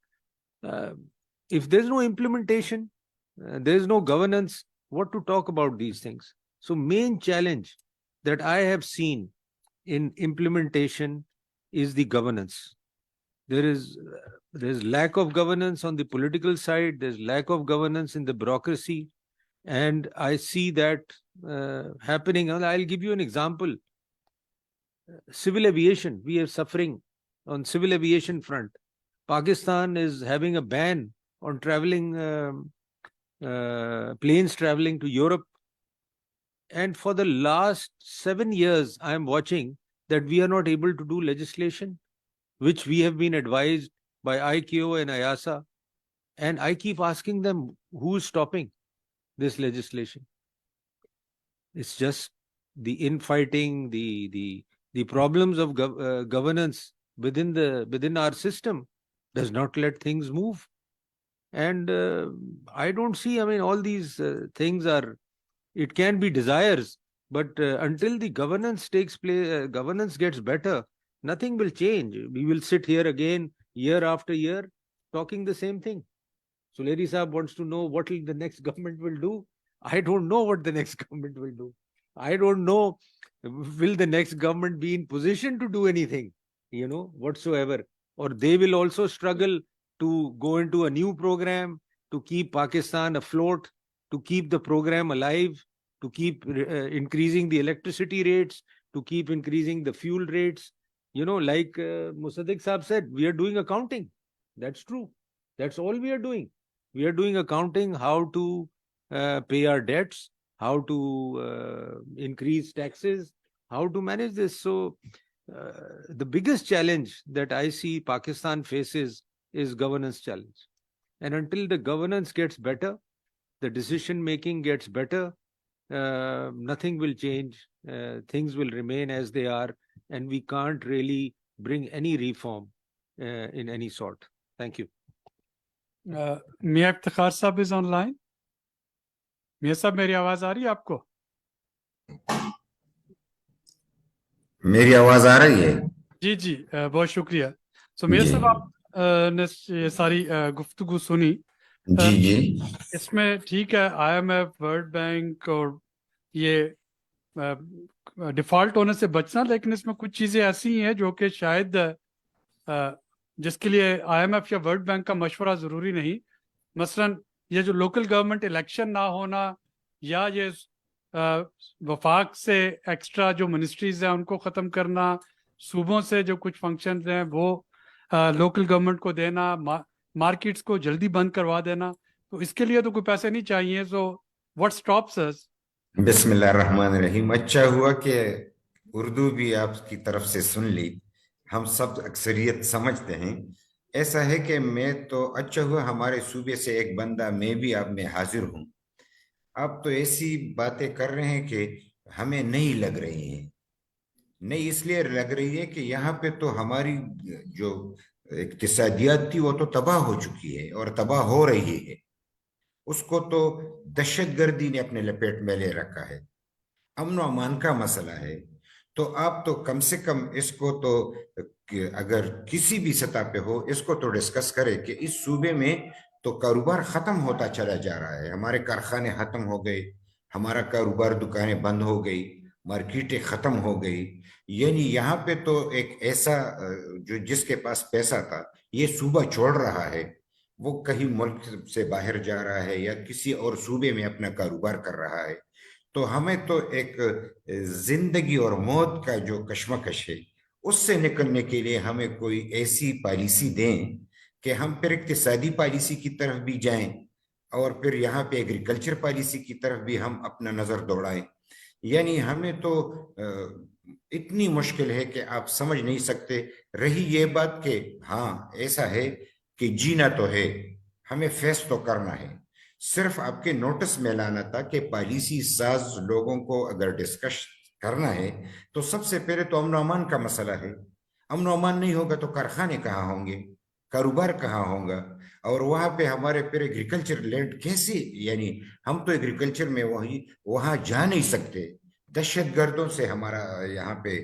if there's no implementation, there's no governance, what to talk about these things? So main challenge that I have seen in implementation is the governance. There's lack of governance on the political side, there's lack of governance in the bureaucracy, and I see that happening. And I'll give you an example. Civil aviation, we are suffering on civil aviation front. Pakistan is having a ban on traveling, planes traveling to Europe. And for the last 7 years, I am watching that we are not able to do legislation, which we have been advised by ICAO and IASA. And I keep asking them, who's stopping this legislation? It's just the infighting, the problems of governance within our system does not let things move. And I don't see, I mean, all these things are, it can be desires, but until the governance takes place, governance gets better, nothing will change. We will sit here again year after year talking the same thing. So Lady Saab wants to know what the next government will do. I don't know what the next government will do. I don't know, will the next government be in position to do anything, whatsoever, or they will also struggle to go into a new program to keep Pakistan afloat, to keep the program alive, to keep increasing the electricity rates, to keep increasing the fuel rates. Like Musaddiq Saab said, we are doing accounting. That's true. That's all we are doing. We are doing accounting, how to pay our debts, how to increase taxes, how to manage this. So the biggest challenge that I see Pakistan faces is governance challenge. And until the governance gets better, the decision making gets better, nothing will change. Things will remain as they are, and we can't really bring any reform in any sort. Thank you. Mia Iftikhar Sahab is online. Mia Sahab, मेरी आवाज आ रही है आपको? मेरी आवाज आ रही है? जी जी, बहुत शुक्रिया. So मिया साहब, आप ने ये सारी गुफ्तगू सुनी. जी जी. इसमें ठीक है, IMF, वर्ल्ड बैंक और ये डिफॉल्ट होने से बचना, लेकिन इसमें कुछ चीजें ऐसी हैं जो कि शायद जिसके लिए IMF या वर्ल्ड बैंक का मशवरा जरूरी नहीं. मसलन ये जो लोकल गवर्नमेंट इलेक्शन ना होना, या ये वफाक से एक्स्ट्रा जो मिनिस्ट्रीज हैं उनको खत्म करना, सूबों से जो कुछ फंक्शंस हैं वो लोकल गवर्नमेंट को देना, मार्केट्स को जल्दी बंद करवा देना, तो इसके लिए तो कोई पैसे नहीं चाहिए. सो व्हाट स्टॉप्स अस? बिस्मिल्लाहिर्रहमानिर्रहीम. अच्छा हुआ कि उर्दू भी आपकी तरफ से सुन ली. हम सब अक्सरियत समझते हैं. ऐसा है कि मैं तो, अच्छा हुआ हमारे सूबे से एक बंदा, मैं भी आप में हाजिर हूं. आप तो ऐसी बातें कर रहे हैं कि हमें नहीं लग रही है. नहीं इसलिए लग रही है कि यहाँ पे तो हमारी जो इक्तिसादियत थी वो तो तबाह हो चुकी है और तबाह हो रही है. उसको तो दहशतगर्दी ने अपने लपेट में ले रखा है. अमन और अमान का मसला है. तो आप तो कम से कम इसको तो, अगर किसी भी सतह पे हो, इसको तो डिस्कस करें कि इस सूबे में तो कारोबार खत्म होता चला जा रहा है. हमारे कारखाने खत्म हो गए, हमारा कारोबार, दुकानें बंद हो गई, مارکیٹیں ختم ہو گئی. یعنی یہاں پہ تو ایک ایسا جو جس کے پاس پیسہ تھا یہ صوبہ چھوڑ رہا ہے, وہ کہیں ملک سے باہر جا رہا ہے یا کسی اور صوبے میں اپنا کاروبار کر رہا ہے. تو ہمیں تو ایک زندگی اور موت کا جو کشمکش ہے اس سے نکلنے کے لیے ہمیں کوئی ایسی پالیسی دیں کہ ہم پھر اقتصادی پالیسی کی طرف بھی جائیں اور پھر یہاں پہ ایگریکلچر پالیسی کی طرف بھی ہم اپنا نظر دوڑائیں. یعنی ہمیں تو اتنی مشکل ہے کہ آپ سمجھ نہیں سکتے. رہی یہ بات کہ ہاں ایسا ہے کہ جینا تو ہے, ہمیں فیس تو کرنا ہے. صرف آپ کے نوٹس میں لانا تھا کہ پالیسی ساز لوگوں کو اگر ڈسکش کرنا ہے تو سب سے پہلے تو امن و امان کا مسئلہ ہے. امن و امان نہیں ہوگا تو کارخانے کہاں ہوں گے, کاروبار کہاں ہوگا, اور وہاں پہ ہمارے پھر ایگریکلچر لینڈ کیسے, یعنی ہم تو ایگریکلچر میں وہاں جا نہیں سکتے. دہشت گردوں سے ہمارا یہاں پہ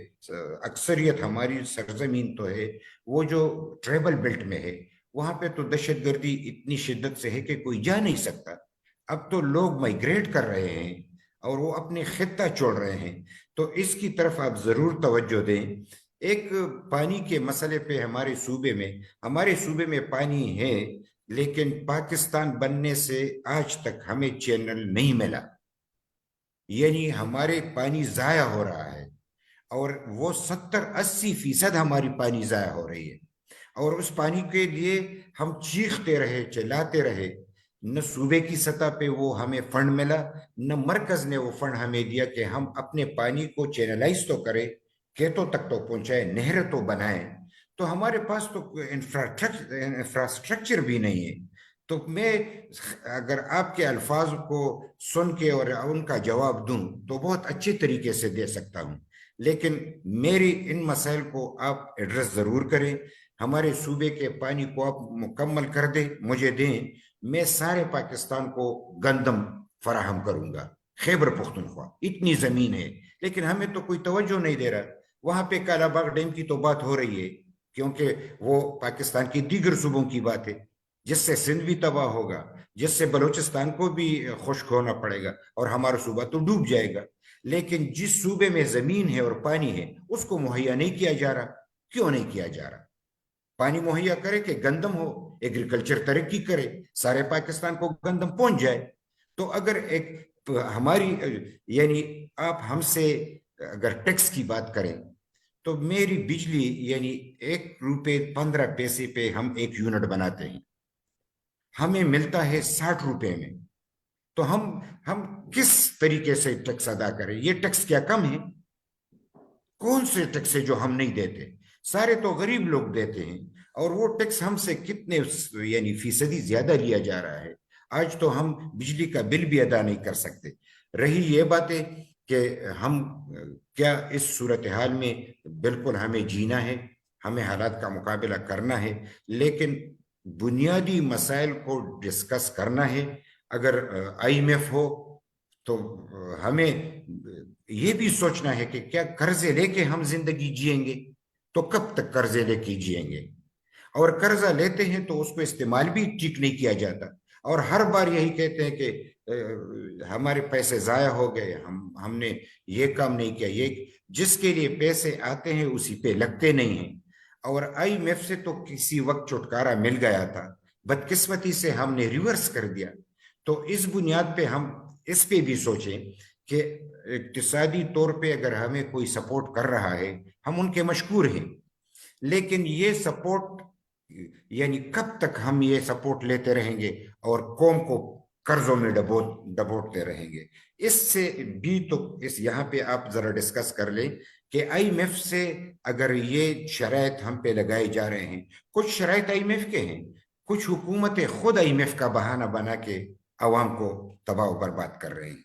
اکثریت ہماری سرزمین تو ہے وہ جو ٹریبل بیلٹ میں ہے, وہاں پہ تو دہشت گردی اتنی شدت سے ہے کہ کوئی جا نہیں سکتا. اب تو لوگ مائگریٹ کر رہے ہیں اور وہ اپنے خطہ چھوڑ رہے ہیں. تو اس کی طرف آپ ضرور توجہ دیں. ایک پانی کے مسئلے پہ ہمارے صوبے میں پانی ہے, لیکن پاکستان بننے سے آج تک ہمیں چینل نہیں ملا. یعنی ہمارے پانی ضائع ہو رہا ہے اور وہ 70-80% ہماری پانی ضائع ہو رہی ہے, اور اس پانی کے لیے ہم چیختے رہے, چلاتے رہے. نہ صوبے کی سطح پہ وہ ہمیں فنڈ ملا, نہ مرکز نے وہ فنڈ ہمیں دیا کہ ہم اپنے پانی کو چینلائز تو کریں, کھیتوں تک تو پہنچائے, نہر تو بنائیں. تو ہمارے پاس تو انفراسٹرکچر بھی نہیں ہے. تو میں اگر آپ کے الفاظ کو سن کے اور ان کا جواب دوں تو بہت اچھے طریقے سے دے سکتا ہوں, لیکن میری ان مسائل کو آپ ایڈریس ضرور کریں. ہمارے صوبے کے پانی کو آپ مکمل کر دیں, مجھے دیں, میں سارے پاکستان کو گندم فراہم کروں گا. خیبر پختونخوا اتنی زمین ہے لیکن ہمیں تو کوئی توجہ نہیں دے رہا. وہاں پہ کالا باغ ڈیم کی تو بات ہو رہی ہے کیونکہ وہ پاکستان کی دیگر صوبوں کی بات ہے, جس سے سندھ بھی تباہ ہوگا, جس سے بلوچستان کو بھی خشک ہونا پڑے گا اور ہمارا صوبہ تو ڈوب جائے گا. لیکن جس صوبے میں زمین ہے اور پانی ہے اس کو مہیا نہیں کیا جا رہا. کیوں نہیں کیا جا رہا؟ پانی مہیا کرے کہ گندم ہو, ایگریکلچر ترقی کرے, سارے پاکستان کو گندم پہنچ جائے. تو اگر ایک ہماری یعنی آپ ہم سے اگر ٹیکس کی بات کریں تو میری بجلی یعنی 1 روپے 15 پیسے پہ ہم 1 یونٹ بناتے ہیں, ہمیں ملتا ہے 60 روپے میں. تو ہم کس طریقے سے ٹیکس ادا کریں؟ یہ ٹیکس کیا کم ہے؟ کون سے ٹیکس ہے جو ہم نہیں دیتے؟ سارے تو غریب لوگ دیتے ہیں, اور وہ ٹیکس ہم سے کتنے یعنی فیصدی زیادہ لیا جا رہا ہے. آج تو ہم بجلی کا بل بھی ادا نہیں کر سکتے. رہی یہ باتیں کہ ہم کیا اس صورتحال میں بالکل ہمیں جینا ہے, ہمیں حالات کا مقابلہ کرنا ہے, لیکن بنیادی مسائل کو ڈسکس کرنا ہے. اگر IMF ہو تو ہمیں یہ بھی سوچنا ہے کہ کیا قرضے لے کے ہم زندگی جیئیں گے؟ تو کب تک قرضے لے کے جیئیں گے؟ اور قرضہ لیتے ہیں تو اس کو استعمال بھی ٹھیک نہیں کیا جاتا, اور ہر بار یہی کہتے ہیں کہ ہمارے پیسے ضائع ہو گئے, ہم نے یہ کام نہیں کیا. یہ جس کے لیے پیسے آتے ہیں اسی پہ لگتے نہیں ہیں. اور IMF سے تو کسی وقت چھٹکارا مل گیا تھا, بدقسمتی سے ہم نے ریورس کر دیا. تو اس بنیاد پہ ہم اس پہ بھی سوچیں کہ اقتصادی طور پہ اگر ہمیں کوئی سپورٹ کر رہا ہے ہم ان کے مشکور ہیں, لیکن یہ سپورٹ یعنی کب تک ہم یہ سپورٹ لیتے رہیں گے اور قوم کو قرضوں میں ڈبوٹتے رہیں گے؟ اس سے بھی تو یہاں پہ آپ ذرا ڈسکس کر لیں کہ IMF سے اگر یہ شرائط ہم پہ لگائے جا رہے ہیں, کچھ شرائط IMF کے ہیں, کچھ حکومتیں خود IMF کا بہانہ بنا کے عوام کو تباہ و برباد کر رہے ہیں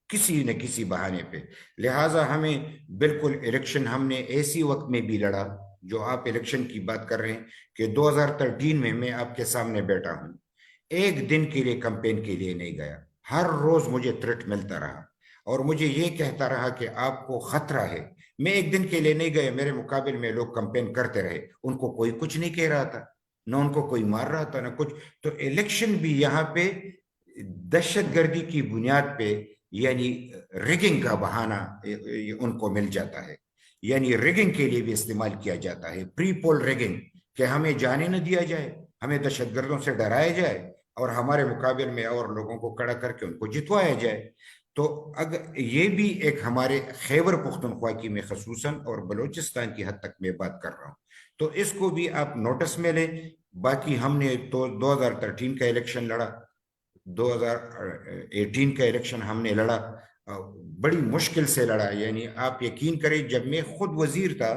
کسی نہ کسی بہانے پہ. لہٰذا ہمیں بالکل الیکشن ہم نے ایسی وقت میں بھی لڑا, جو آپ الیکشن کی بات کر رہے ہیں کہ 2013 میں آپ کے سامنے بیٹھا ہوں, ایک دن کے لیے کمپین کے لیے نہیں گیا. ہر روز مجھے تھریٹ ملتا رہا اور مجھے یہ کہتا رہا کہ آپ کو خطرہ ہے. میں ایک دن کے لیے نہیں گیا, میرے مقابل میں لوگ کمپین کرتے رہے, ان کو کوئی کچھ نہیں کہہ رہا تھا, نہ ان کو کوئی مار رہا تھا نہ کچھ. تو الیکشن بھی یہاں پہ دہشت گردی کی بنیاد پہ यानी रिगिंग का बहाना उनको मिल जाता है, यानी रिगिंग के लिए भी इस्तेमाल किया जाता है, प्री पोल रिगिंग, कि हमें जाने न दिया जाए, हमें दहशतगर्दों से डराया जाए और हमारे मुकाबले में और लोगों को खड़ा करके उनको जितवाया जाए। तो अगर ये भी एक हमारे खैबर पख्तूनख्वा की में खसूसन और बलूचिस्तान की हद तक मैं बात कर रहा हूँ, तो इसको भी आप नोटिस में लें। बाकी हमने तो 2013 का इलेक्शन लड़ा, 2018 का इलेक्शन हमने लड़ा, बड़ी मुश्किल से लड़ा। यानी आप यकीन करें, जब मैं खुद वजीर था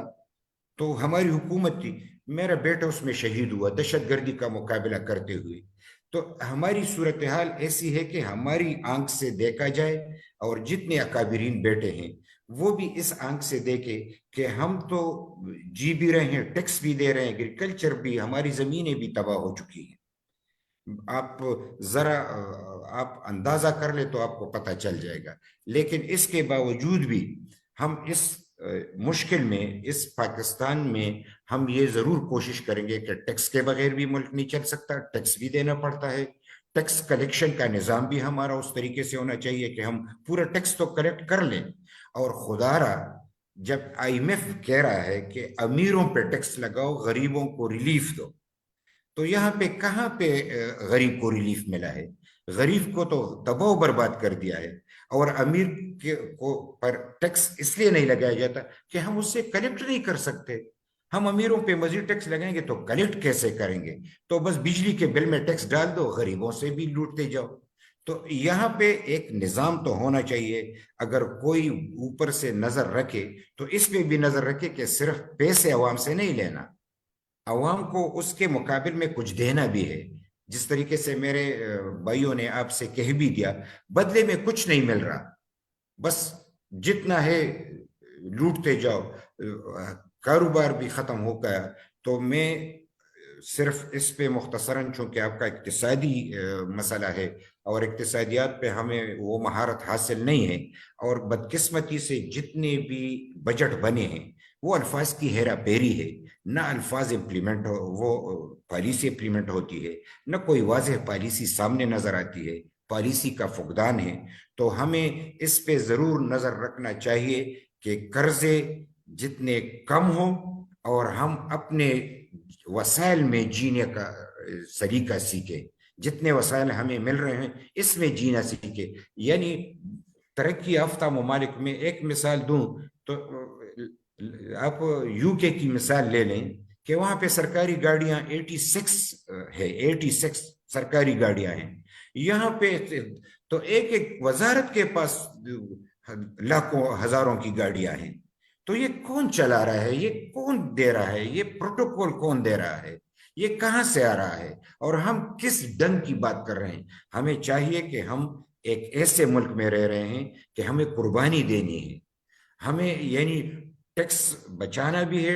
तो हमारी हुकूमत थी, मेरा बेटा उसमें शहीद हुआ दहशतगर्दी का मुकाबला करते हुए। तो हमारी सूरत हाल ऐसी है कि हमारी आंख से देखा जाए, और जितने अकाबिरीन बेटे हैं वो भी इस आंख से देखे कि हम तो जी भी रहे हैं, टैक्स भी दे रहे हैं, एग्रीकल्चर भी, हमारी जमीनें भी तबाह हो चुकी हैं। आप जरा आप अंदाजा कर ले तो आपको पता चल जाएगा। लेकिन इसके बावजूद भी हम इस मुश्किल में, इस पाकिस्तान में, हम ये जरूर कोशिश करेंगे कि टैक्स के बगैर भी मुल्क नहीं चल सकता, टैक्स भी देना पड़ता है। टैक्स कलेक्शन का निज़ाम भी हमारा उस तरीके से होना चाहिए कि हम पूरा टैक्स तो कलेक्ट कर लें। और खुदारा, जब IMF कह रहा है कि अमीरों पे टैक्स लगाओ, गरीबों को रिलीफ दो, तो यहाँ पे कहाँ पे गरीब को रिलीफ मिला है? गरीब को तो तबाह बर्बाद कर दिया है। और अमीर को पर टैक्स इसलिए नहीं लगाया जाता कि हम उससे कलेक्ट नहीं कर सकते। हम अमीरों पे मजीद टैक्स लगाएंगे तो कलेक्ट कैसे करेंगे? तो बस बिजली के बिल में टैक्स डाल दो, गरीबों से भी लूटते जाओ। तो यहाँ पे एक निज़ाम तो होना चाहिए। अगर कोई ऊपर से नजर रखे तो इस पे भी नजर रखे कि सिर्फ पैसे अवाम से नहीं लेना, अवाम को उसके मुकाबिल में कुछ देना भी है। जिस तरीके से मेरे भाइयों ने आपसे कह भी दिया, बदले में कुछ नहीं मिल रहा, बस जितना है लूटते जाओ, कारोबार भी खत्म हो गया। तो मैं सिर्फ इस पे मुख्तसरन, चूंकि आपका इक्तिसादी मसला है और इक्तिसादियात पे हमें वो महारत हासिल नहीं है, और बदकिस्मती से जितने भी बजट बने हैं वो अल्फाज की हेरा फेरी है, ना अल्फाज इम्प्लीमेंट हो, वो पॉलिसी इम्प्लीमेंट होती है, न कोई वाज़ेह पॉलिसी सामने नजर आती है, पॉलिसी का फुकदान है। तो हमें इस पे जरूर नजर रखना चाहिए कि कर्जे जितने कम हो और हम अपने वसाइल में जीने का सलीका सीखे। जितने वसाइल हमें मिल रहे हैं इसमें जीना सीखे। यानी तरक्की याफ्ता ममालिक में एक मिसाल दूं तो आप UK की मिसाल ले लें कि वहां पे सरकारी गाड़ियां 86 है, 86 सरकारी गाड़ियां हैं। यहाँ पे तो एक एक वजारत के पास लाखों हजारों की गाड़ियां हैं। तो ये कौन चला रहा है, ये कौन दे रहा है, ये प्रोटोकॉल कौन दे रहा है, ये कहां से आ रहा है, और हम किस ढंग की बात कर रहे हैं? हमें चाहिए कि हम एक ऐसे मुल्क में रह रहे हैं कि हमें कुर्बानी देनी है। हमें यानी टैक्स बचाना भी है,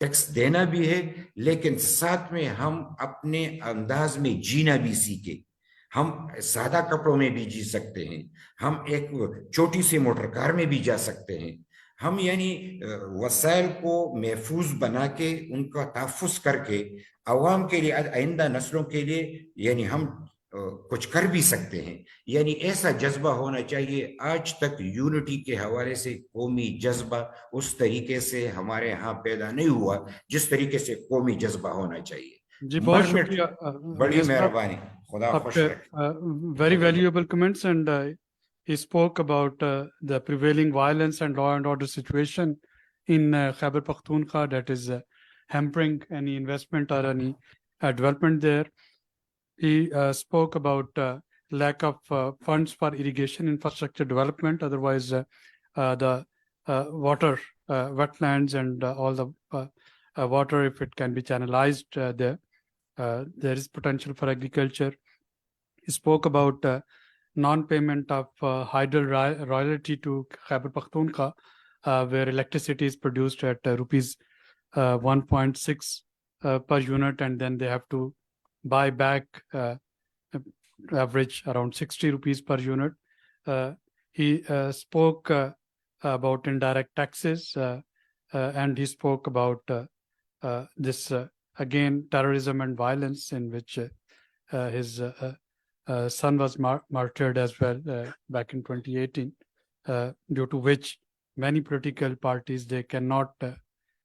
टैक्स देना भी है, लेकिन साथ में हम अपने अंदाज में जीना भी सीखे। हम सादा कपड़ों में भी जी सकते हैं, हम एक छोटी सी मोटर कार में भी जा सकते हैं। हम यानी वसाइल को महफूज बना के उनका तहफ़्फ़ुज़ करके अवाम के लिए, आइंदा नस्लों के लिए, यानी हम कुछ कर भी सकते हैं। यानी ऐसा जज्बा होना चाहिए। आज तक यूनिटी के हवाले से कौमी जज्बा उस तरीके से हमारे यहाँ पैदा नहीं हुआ जिस तरीके से कौमी जज्बा होना चाहिए। जी बहुत शुक्रिया। बड़ी मेहरबानी, खुदा खुश रखे। Very valuable comments, and he spoke about the prevailing violence and law and order situation in Khyber Pakhtunkhwa that is hampering any investment or any development there. He spoke about lack of funds for irrigation infrastructure development. Otherwise, the water, wetlands, and all the water, if it can be channelized there, there is potential for agriculture. He spoke about non-payment of hydel royalty to Khyber Pakhtunkhwa, where electricity is produced at rupees 1.6 per unit, and then they have to buy back average around 60 rupees per unit. He spoke about indirect taxes, and he spoke about this again terrorism and violence, in which his son was martyred as well back in 2018, due to which many political parties, they cannot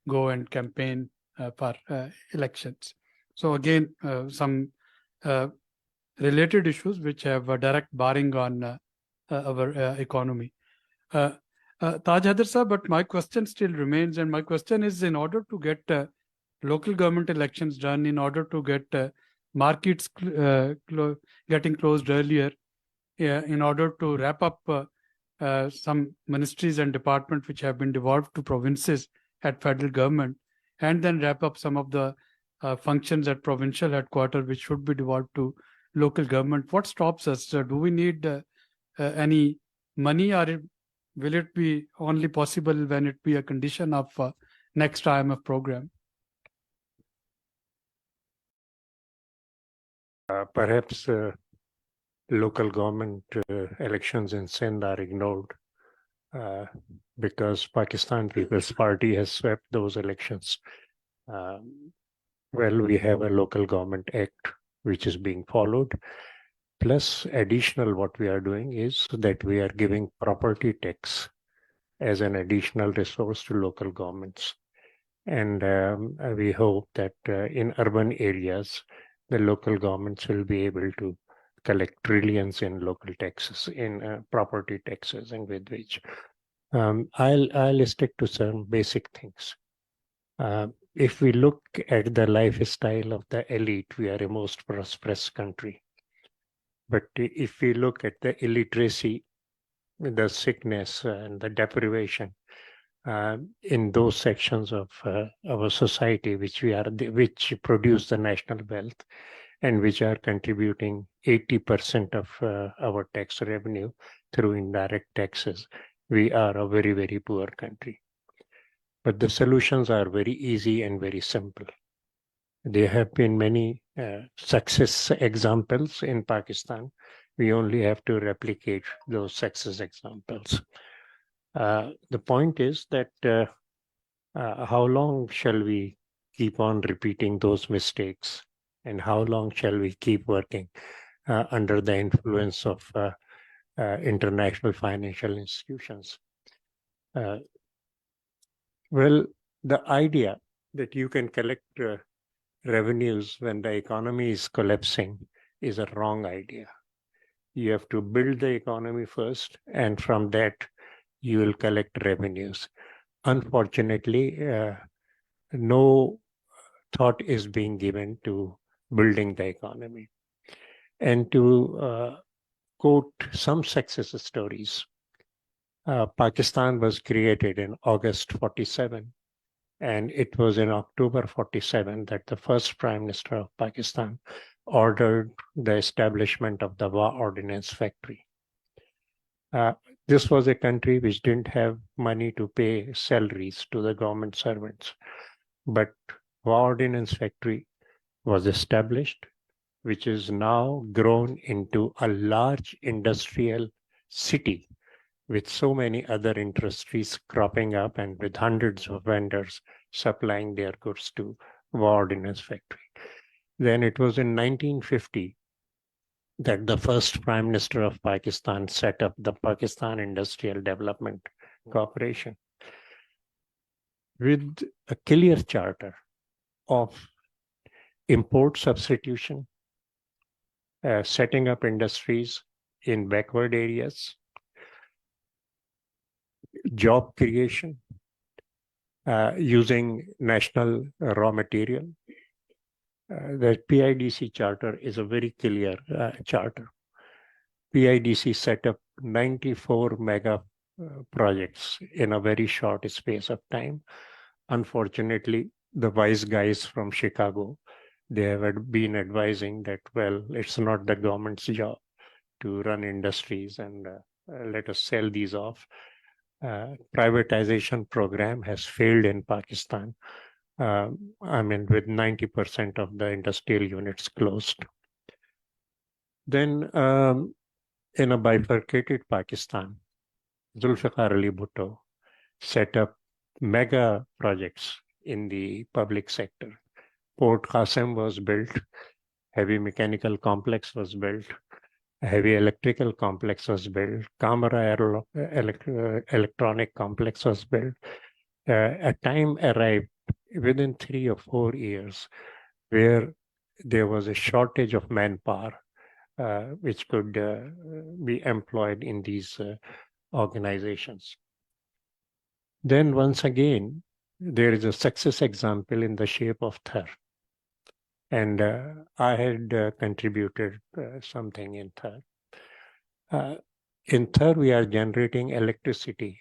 go and campaign for elections. So again, some related issues which have a direct bearing on our economy. Taj Haider sir, but my question still remains, and my question is, in order to get local government elections done, in order to get markets getting closed earlier, in order to wrap up some ministries and departments which have been devolved to provinces at federal government, and then wrap up some of the functions at provincial headquarters which should be devolved to local government. What stops us? Do we need any money, or will it be only possible when it be a condition of next IMF program? Perhaps local government elections in Sindh are ignored because Pakistan People's Party has swept those elections. Well, we have a local government act which is being followed. Plus, additional what we are doing is that we are giving property tax as an additional resource to local governments. And we hope that in urban areas, the local governments will be able to collect trillions in local taxes, in property taxes, and with which I'll stick to some basic things. If we look at the lifestyle of the elite, we are a most prosperous country. But if we look at the illiteracy, the sickness, and the deprivation in those sections of our society which produce the national wealth and which are contributing 80% of our tax revenue through indirect taxes, we are a very, very poor country. But the solutions are very easy and very simple. There have been many success examples in Pakistan. We only have to replicate those success examples. The point is that how long shall we keep on repeating those mistakes, and how long shall we keep working under the influence of international financial institutions? Well, the idea that you can collect revenues when the economy is collapsing is a wrong idea. You have to build the economy first, and from that, you will collect revenues. Unfortunately, no thought is being given to building the economy. And to quote some success stories, Pakistan was created in August 47, and it was in October 47 that the first Prime Minister of Pakistan ordered the establishment of the War Ordnance Factory. This was a country which didn't have money to pay salaries to the government servants, but War Ordnance Factory was established, which is now grown into a large industrial city with so many other industries cropping up and with hundreds of vendors supplying their goods to War Ordnance Factory. Then it was in 1950 that the first Prime Minister of Pakistan set up the Pakistan Industrial Development Corporation with a clear charter of import substitution, setting up industries in backward areas, job creation, using national raw material. The PIDC charter is a very clear charter. PIDC set up 94 mega projects in a very short space of time. Unfortunately, the wise guys from Chicago, they have been advising that, well, it's not the government's job to run industries and let us sell these off. Privatization program has failed in Pakistan. With 90% of the industrial units closed. Then in a bifurcated Pakistan, Zulfikar Ali Bhutto set up mega projects in the public sector. Port Qasim was built, heavy mechanical complex was built, A heavy electrical complex was built. Camera electronic complex was built. A time arrived within 3 or 4 years where there was a shortage of manpower which could be employed in these organizations. Then once again, there is a success example in the shape of Thar. And I had contributed something in Thar. In Thar, we are generating electricity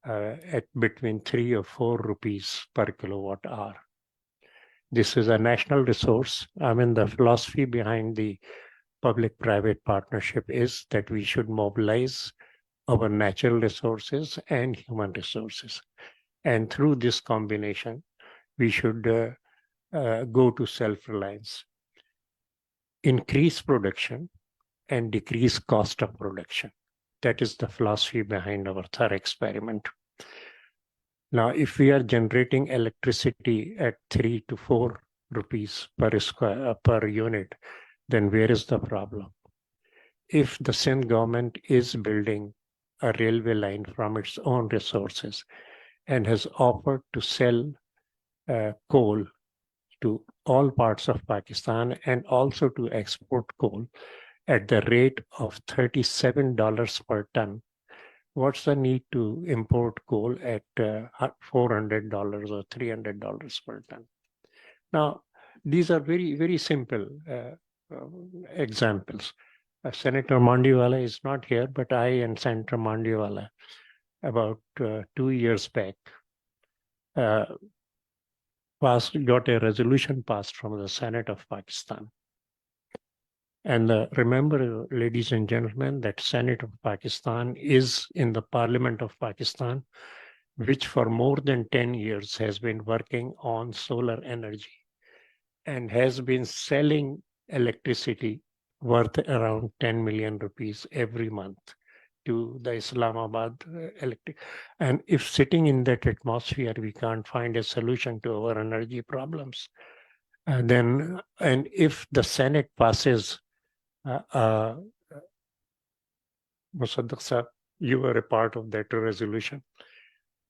at between 3 or 4 rupees per kilowatt hour. This is a national resource. I mean, the philosophy behind the public-private partnership is that we should mobilize our natural resources and human resources. And through this combination, we should go to self-reliance, increase production, and decrease cost of production. That is the philosophy behind our Thar experiment. Now, if we are generating electricity at 3 to 4 rupees per unit, then where is the problem? If the Sindh government is building a railway line from its own resources and has offered to sell coal to all parts of Pakistan and also to export coal at the rate of $37 per ton, what's the need to import coal at $400 or $300 per ton? Now, these are very, very simple examples. Senator Mandiwala is not here, but I and Senator Mandiwala, about 2 years back, got a resolution passed from the Senate of Pakistan. And remember, ladies and gentlemen, that Senate of Pakistan is in the Parliament of Pakistan, which for more than 10 years has been working on solar energy and has been selling electricity worth around 10 million rupees every month to the Islamabad electric. And if sitting in that atmosphere, we can't find a solution to our energy problems, and if the Senate passes, Musaddiq Sahab, you were a part of that resolution.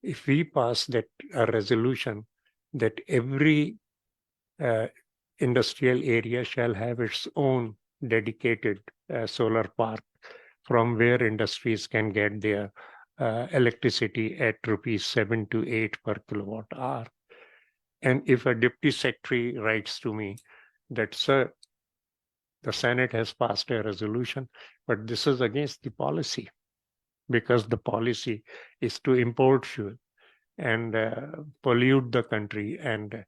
If we pass that resolution that every industrial area shall have its own dedicated solar park from where industries can get their electricity at rupees 7 to 8 per kilowatt hour. And if a deputy secretary writes to me that, sir, the Senate has passed a resolution, but this is against the policy, because the policy is to import fuel and pollute the country and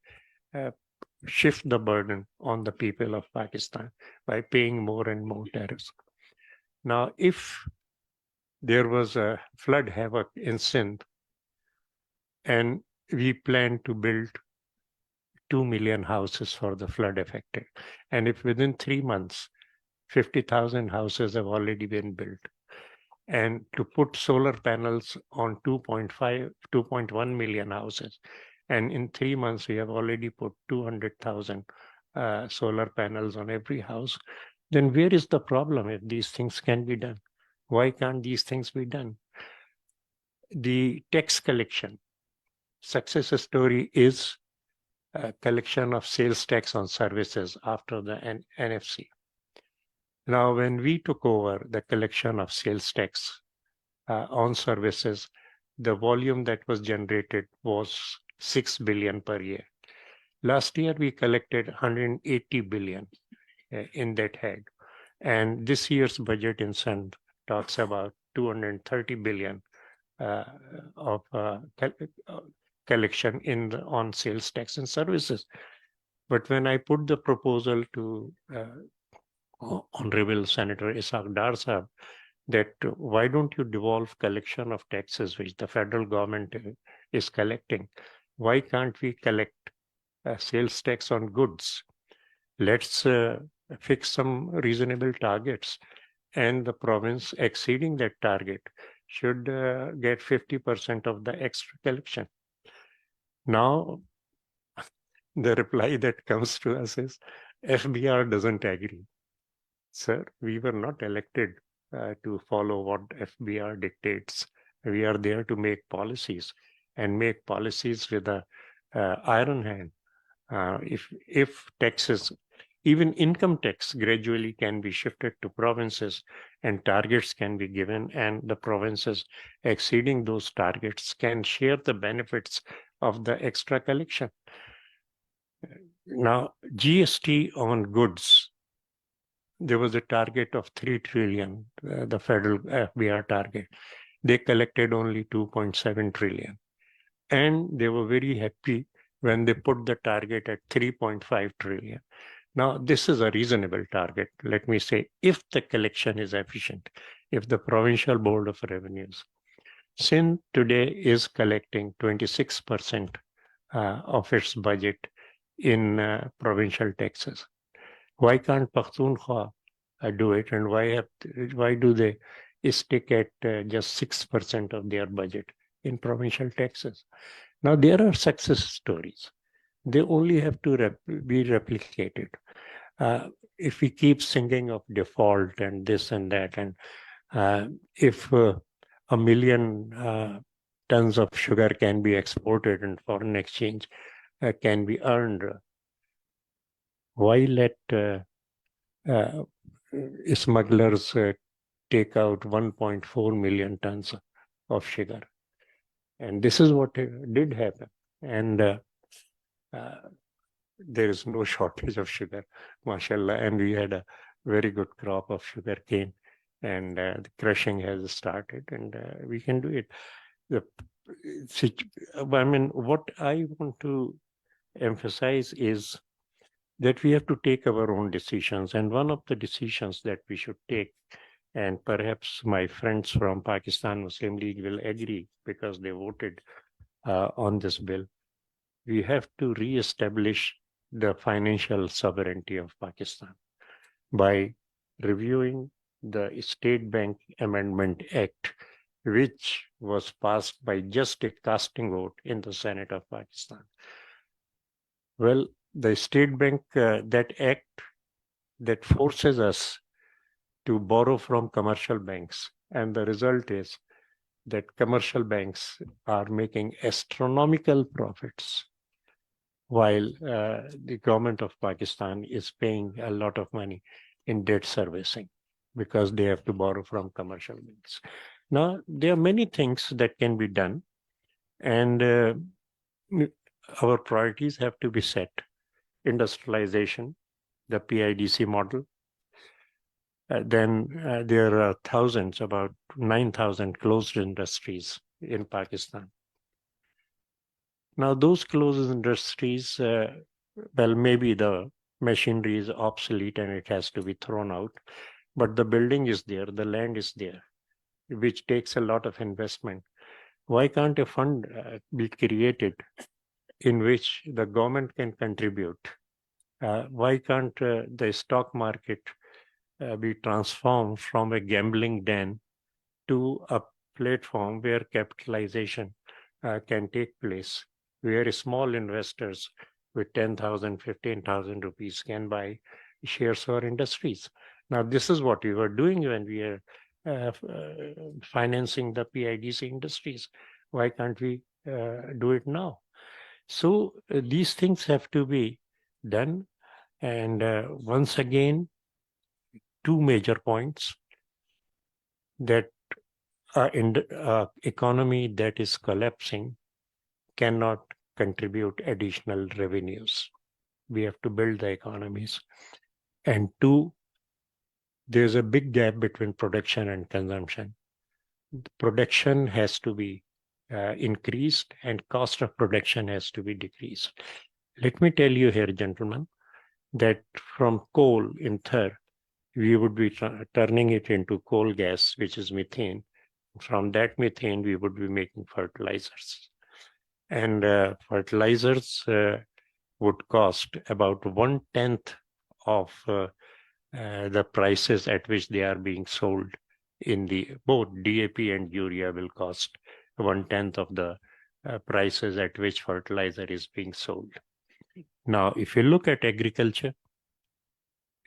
shift the burden on the people of Pakistan by paying more and more tariffs. Now, if there was a flood havoc in Sindh and we plan to build 2 million houses for the flood affected, and if within 3 months, 50,000 houses have already been built, and to put solar panels on 2.1 million houses, and in 3 months, we have already put 200,000 solar panels on every house, then where is the problem if these things can be done? Why can't these things be done? The tax collection success story is a collection of sales tax on services after the NFC. Now, when we took over the collection of sales tax on services, the volume that was generated was 6 billion per year. Last year, we collected 180 billion in that head. And this year's budget in Sindh talks about 230 billion of collection on sales tax and services. But when I put the proposal to Honorable Senator Ishaq Dar Sahab, that why don't you devolve collection of taxes which the federal government is collecting? Why can't we collect sales tax on goods? Let's fix some reasonable targets, and the province exceeding that target should get 50% of the extra collection. Now, the reply that comes to us is FBR doesn't agree. Sir, we were not elected to follow what FBR dictates. We are there to make policies and make policies with a iron hand. If taxes, even income tax gradually can be shifted to provinces and targets can be given, and the provinces exceeding those targets can share the benefits of the extra collection. Now, GST on goods, there was a target of 3 trillion, the federal FBR target. They collected only 2.7 trillion. And they were very happy when they put the target at 3.5 trillion. Now, this is a reasonable target. Let me say, if the collection is efficient, if the Provincial Board of Revenues, Sindh today is collecting 26% of its budget in provincial taxes. Why can't Pakhtunkhwa do it, and why do they stick at just 6% of their budget in provincial taxes? Now, there are success stories. They only have to be replicated. If we keep singing of default and this and that, and if 1 million tons of sugar can be exported and foreign exchange can be earned, why let smugglers take out 1.4 million tons of sugar? And this is what did happen. And there is no shortage of sugar, mashallah. And we had a very good crop of sugar cane, and the crushing has started, and we can do it. I mean, what I want to emphasize is that we have to take our own decisions. And one of the decisions that we should take, and perhaps my friends from Pakistan Muslim League will agree because they voted on this bill, we have to re-establish the financial sovereignty of Pakistan by reviewing the State Bank Amendment Act, which was passed by just a casting vote in the Senate of Pakistan. Well, the State Bank, that act that forces us to borrow from commercial banks, and the result is that commercial banks are making astronomical profits, while the government of Pakistan is paying a lot of money in debt servicing because they have to borrow from commercial banks. Now, there are many things that can be done, and our priorities have to be set. Industrialization, the PIDC model. Then there are thousands, about 9,000 closed industries in Pakistan. Now, those closed industries, well, maybe the machinery is obsolete and it has to be thrown out, but the building is there, the land is there, which takes a lot of investment. Why can't a fund be created in which the government can contribute? Why can't the stock market be transformed from a gambling den to a platform where capitalization can take place, where small investors with 10,000, 15,000 rupees can buy shares for industries? Now, this is what we were doing when we are financing the PIDC industries. Why can't we do it now? So these things have to be done. And once again, two major points: that economy that is collapsing cannot contribute additional revenues. We have to build the economies. And two, there's a big gap between production and consumption. The production has to be increased and cost of production has to be decreased. Let me tell you here, gentlemen, that from coal in Thar, we would be turning it into coal gas, which is methane. From that methane, we would be making fertilizers. And fertilizers would cost about 1/10 of the prices at which they are being sold. In the both DAP and urea will cost 1/10 of the prices at which fertilizer is being sold. Now, if you look at agriculture,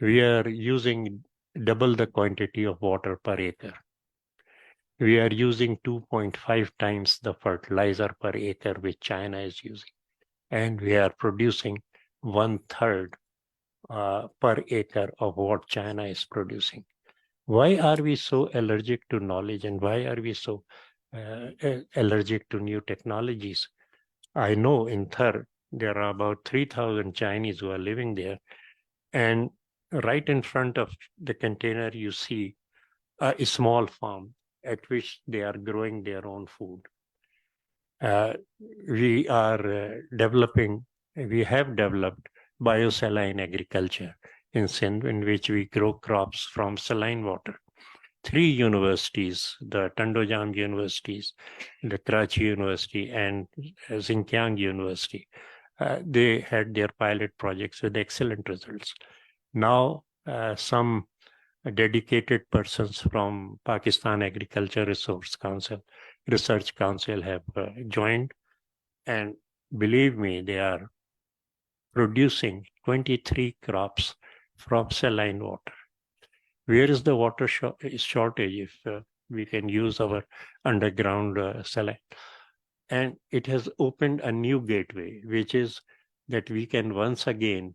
we are using double the quantity of water per acre. We are using 2.5 times the fertilizer per acre which China is using. And we are producing 1/3 per acre of what China is producing. Why are we so allergic to knowledge, and why are we so allergic to new technologies? I know in Thar, there are about 3,000 Chinese who are living there. And right in front of the container, you see a small farm at which they are growing their own food. We are we have developed biosaline agriculture in Sindh, in which we grow crops from saline water. 3 universities, the Tandojam universities, the Karachi University, and Xinjiang University, they had their pilot projects with excellent results. Now, some dedicated persons from Pakistan Agriculture Research Council have joined, and believe me, they are producing 23 crops from saline water. Where is the water shortage if we can use our underground saline? And it has opened a new gateway, which is that we can once again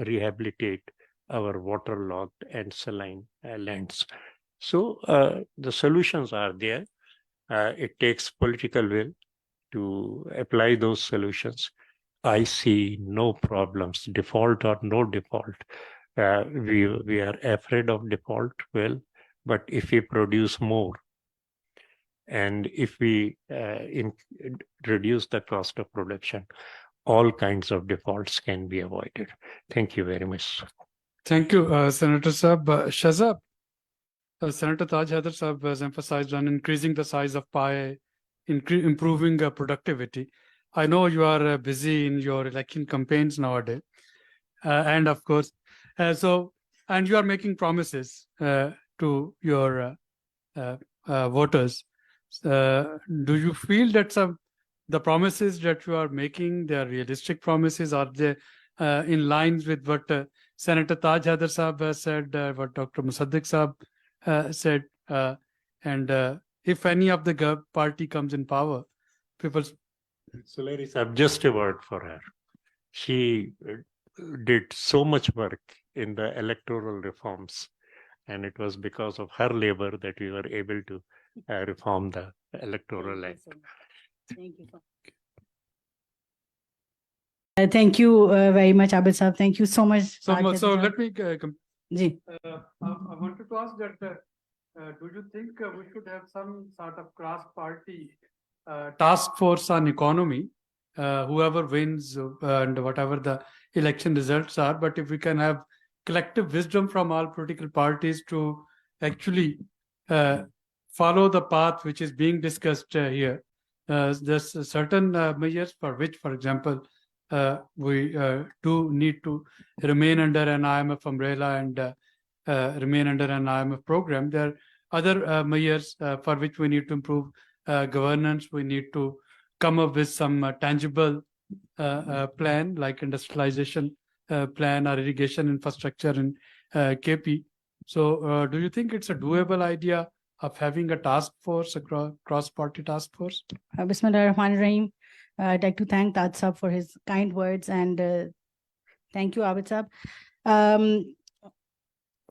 rehabilitate our waterlogged and saline lands. So the solutions are there. It takes political will to apply those solutions. I see no problems, default or no default. We are afraid of default, well, but if we produce more and if we reduce the cost of production, all kinds of defaults can be avoided. Thank you very much. Thank you, Senator Saab. Shazab, Senator Taj Haider Saab has emphasized on increasing the size of pie, improving productivity. I know you are busy in your election campaigns nowadays. And of course, and you are making promises to your voters. Do you feel that the promises that you are making, they are realistic promises? Are they in lines with what Senator Taj Haider Saab has said, what Dr. Musaddiq Saab said? And if any of the party comes in power, people... Sulari Saab, just a word for her. She did so much work in the electoral reforms, and it was because of her labor that we were able to reform the electoral act. Thank you. Thank you very much, Abid Saab. Thank you so much. So let me... I wanted to ask that, do you think we should have some sort of cross-party task force on economy, whoever wins and whatever the election results are, but if we can have collective wisdom from all political parties to actually follow the path which is being discussed here. There's certain measures for which, for example, we do need to remain under an IMF umbrella and remain under an IMF program. There are other measures for which we need to improve governance. We need to come up with some tangible plan like industrialization plan or irrigation infrastructure in KP. So do you think it's a doable idea of having a task force, a cross-party task force? Bismillahirrahmanirrahim. I'd like to thank Taj Saab for his kind words, and thank you, Abid Saab.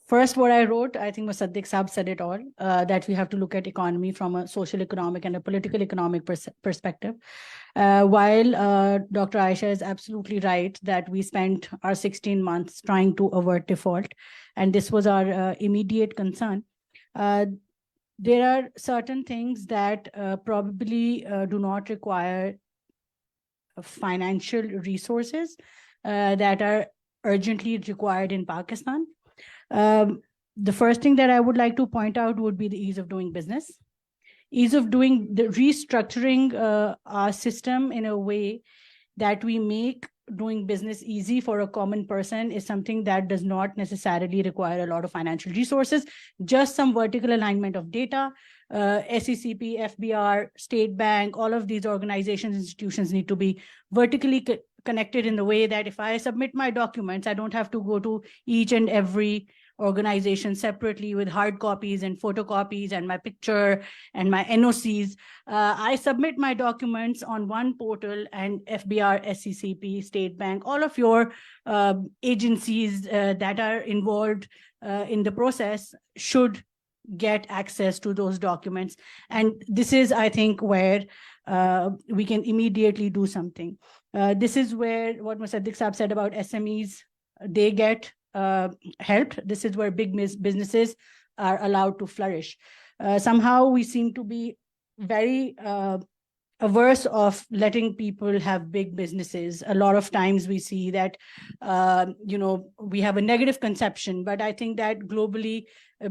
First, what I wrote, I think Musaddiq Saab said it all, that we have to look at economy from a social economic and a political economic perspective. While Dr. Aisha is absolutely right that we spent our 16 months trying to avert default, and this was our immediate concern. There are certain things that probably do not require financial resources that are urgently required in Pakistan. The first thing that I would like to point out would be the ease of doing business. Ease of doing the restructuring our system in a way that we make doing business easy for a common person is something that does not necessarily require a lot of financial resources, just some vertical alignment of data. SECP, FBR, State Bank, all of these organizations, institutions need to be vertically connected in the way that if I submit my documents, I don't have to go to each and every organization separately with hard copies and photocopies and my picture and my NOCs. I submit my documents on one portal, and FBR, SCCP, State Bank, all of your agencies that are involved in the process should get access to those documents. And this is, I think, where we can immediately do something. This is where what Musaddiq Saab said about SMEs, they get helped. This is where big businesses are allowed to flourish. Somehow we seem to be very averse of letting people have big businesses. A lot of times we see that, we have a negative conception, but I think that globally,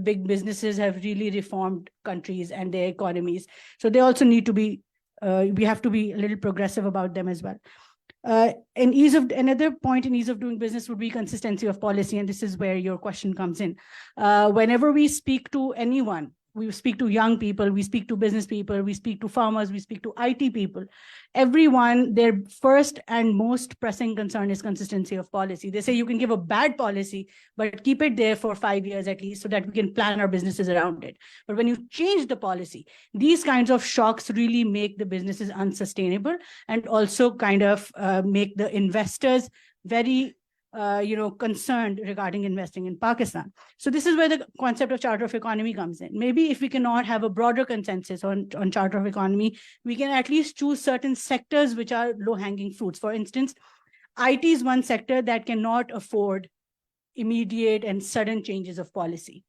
big businesses have really reformed countries and their economies. So they also need to be, we have to be a little progressive about them as well. Another point in ease of doing business would be consistency of policy. And this is where your question comes in. Whenever we speak to anyone, we speak to young people, we speak to business people, we speak to farmers, we speak to IT people, everyone, their first and most pressing concern is consistency of policy. They say you can give a bad policy, but keep it there for 5 years at least so that we can plan our businesses around it. But when you change the policy, these kinds of shocks really make the businesses unsustainable and also kind of make the investors very concerned regarding investing in Pakistan. So this is where the concept of Charter of Economy comes in. Maybe if we cannot have a broader consensus on Charter of Economy, we can at least choose certain sectors which are low-hanging fruits. For instance, IT is one sector that cannot afford immediate and sudden changes of policy.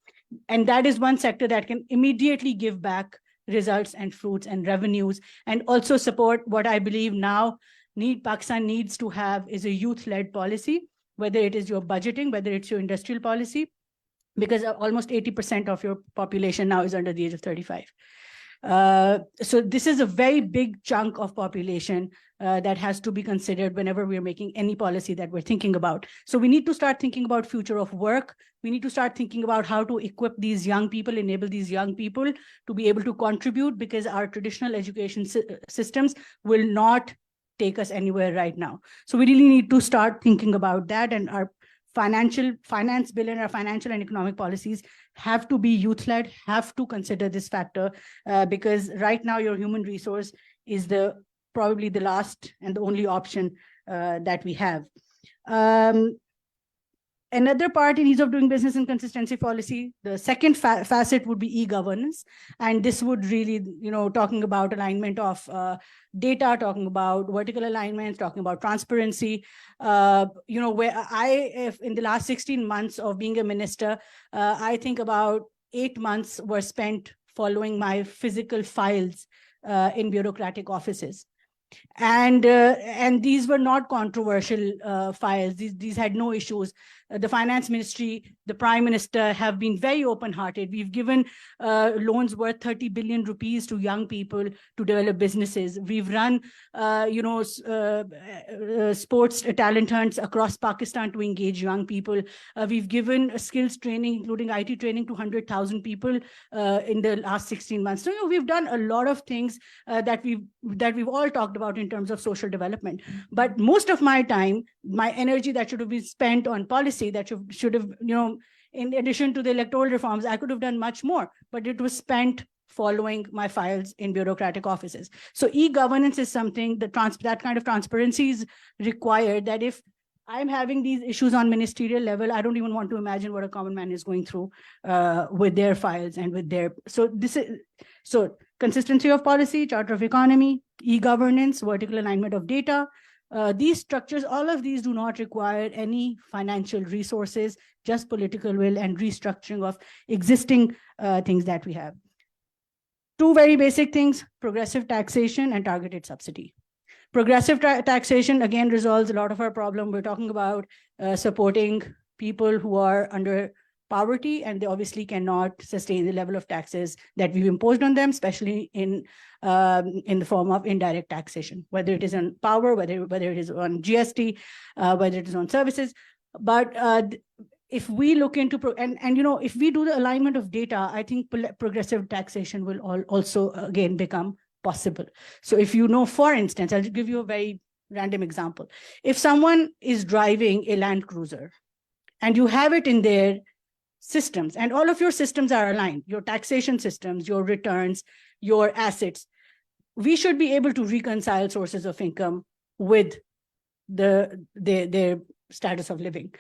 And that is one sector that can immediately give back results and fruits and revenues, and also support what I believe now Pakistan needs to have is a youth-led policy, whether it is your budgeting, whether it's your industrial policy, because almost 80% of your population now is under the age of 35. So this is a very big chunk of population that has to be considered whenever we're making any policy that we're thinking about. So we need to start thinking about future of work. We need to start thinking about how to equip these young people, enable these young people to be able to contribute, because our traditional education systems will not take us anywhere right now. So we really need to start thinking about that, and our finance bill and our financial and economic policies have to be youth-led, have to consider this factor, because right now your human resource is probably the last and the only option that we have. Another part in ease of doing business and consistency policy, the second facet would be e-governance. And this would really, talking about alignment of data, talking about vertical alignments, talking about transparency, where if in the last 16 months of being a minister, I think about 8 months were spent following my physical files in bureaucratic offices. And these were not controversial files. These had no issues. The finance ministry, the prime minister have been very open-hearted. We've given loans worth 30 billion rupees to young people to develop businesses. We've run, sports talent hunts across Pakistan to engage young people. We've given skills training, including IT training, to 100,000 people in the last 16 months. So we've done a lot of things that we've all talked about in terms of social development. But most of my time, my energy that should have been spent on policy, that should have, in addition to the electoral reforms, I could have done much more, but it was spent following my files in bureaucratic offices. So e-governance is something that kind of transparency is required, that if I'm having these issues on ministerial level, I don't even want to imagine what a common man is going through with their files and with their, so consistency of policy, Charter of Economy, e-governance, vertical alignment of data. These structures, all of these do not require any financial resources, just political will and restructuring of existing things that we have. Two very basic things: progressive taxation and targeted subsidy. Progressive taxation, again, resolves a lot of our problem. We're talking about supporting people who are under poverty, and they obviously cannot sustain the level of taxes that we've imposed on them, especially in the form of indirect taxation, whether it is on power, whether it is on GST, whether it is on services. But if we look into, if we do the alignment of data, I think progressive taxation will also again become possible. So if for instance, I'll give you a very random example. If someone is driving a Land Cruiser and you have it in there systems, and all of your systems are aligned, your taxation systems, your returns, your assets, we should be able to reconcile sources of income with their status of living.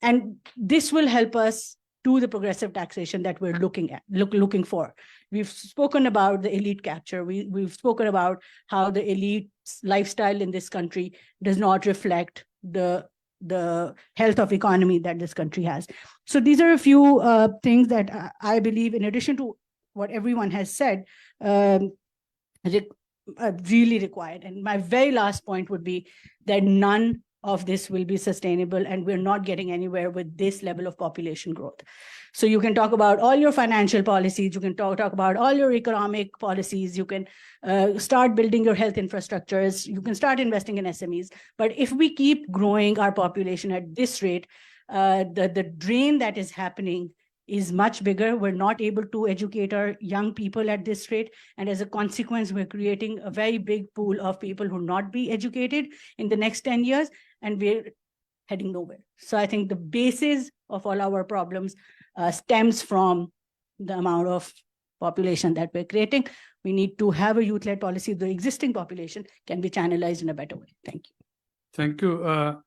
And this will help us do the progressive taxation that we're looking for. We've spoken about the elite capture. We've spoken about how the elite lifestyle in this country does not reflect the health of economy that this country has. So these are a few things that I believe, in addition to what everyone has said, really required. And my very last point would be that none of this will be sustainable, and we're not getting anywhere with this level of population growth. So you can talk about all your financial policies, you can talk about all your economic policies, you can start building your health infrastructures, you can start investing in SMEs. But if we keep growing our population at this rate, the drain that is happening is much bigger. We're not able to educate our young people at this rate. And as a consequence, we're creating a very big pool of people who will not be educated in the next 10 years, and we're heading nowhere. So I think the basis of all our problems stems from the amount of population that we're creating. We need to have a youth-led policy. The existing population can be channelized in a better way. Thank you. Thank you.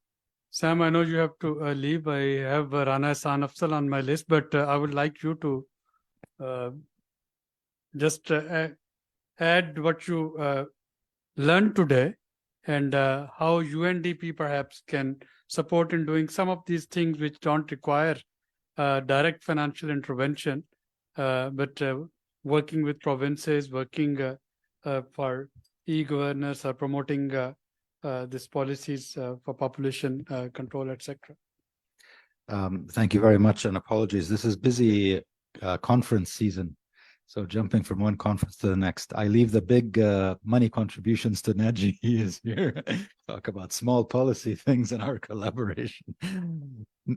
Sam, I know you have to leave. I have Rana Ehsan Afzal on my list, but I would like you to just add what you learned today and how UNDP perhaps can support in doing some of these things which don't require direct financial intervention, but working with provinces, working for e-governance or promoting these policies for population control, etc. Thank you very much, and apologies. This is busy conference season, so jumping from one conference to the next. I leave the big money contributions to Naji. He is here. Talk about small policy things in our collaboration.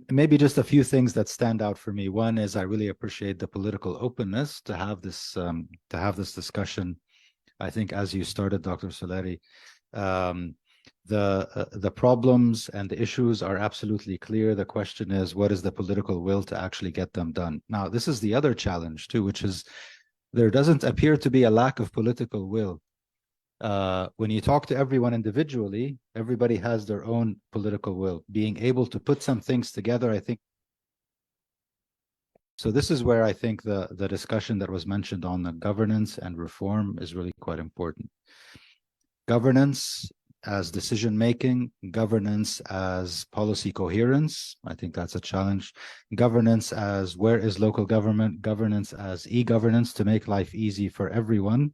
Maybe just a few things that stand out for me. One is I really appreciate the political openness to have this discussion. I think as you started, Dr. Soleri, the problems and the issues are absolutely clear. The question is, what is the political will to actually get them done? Now, this is the other challenge too, which is there doesn't appear to be a lack of political will. When you talk to everyone individually, everybody has their own political will. Being able to put some things together, I think. So this is where I think the discussion that was mentioned on the governance and reform is really quite important. Governance as decision-making, governance as policy coherence. I think that's a challenge. Governance as where is local government, governance as e-governance to make life easy for everyone.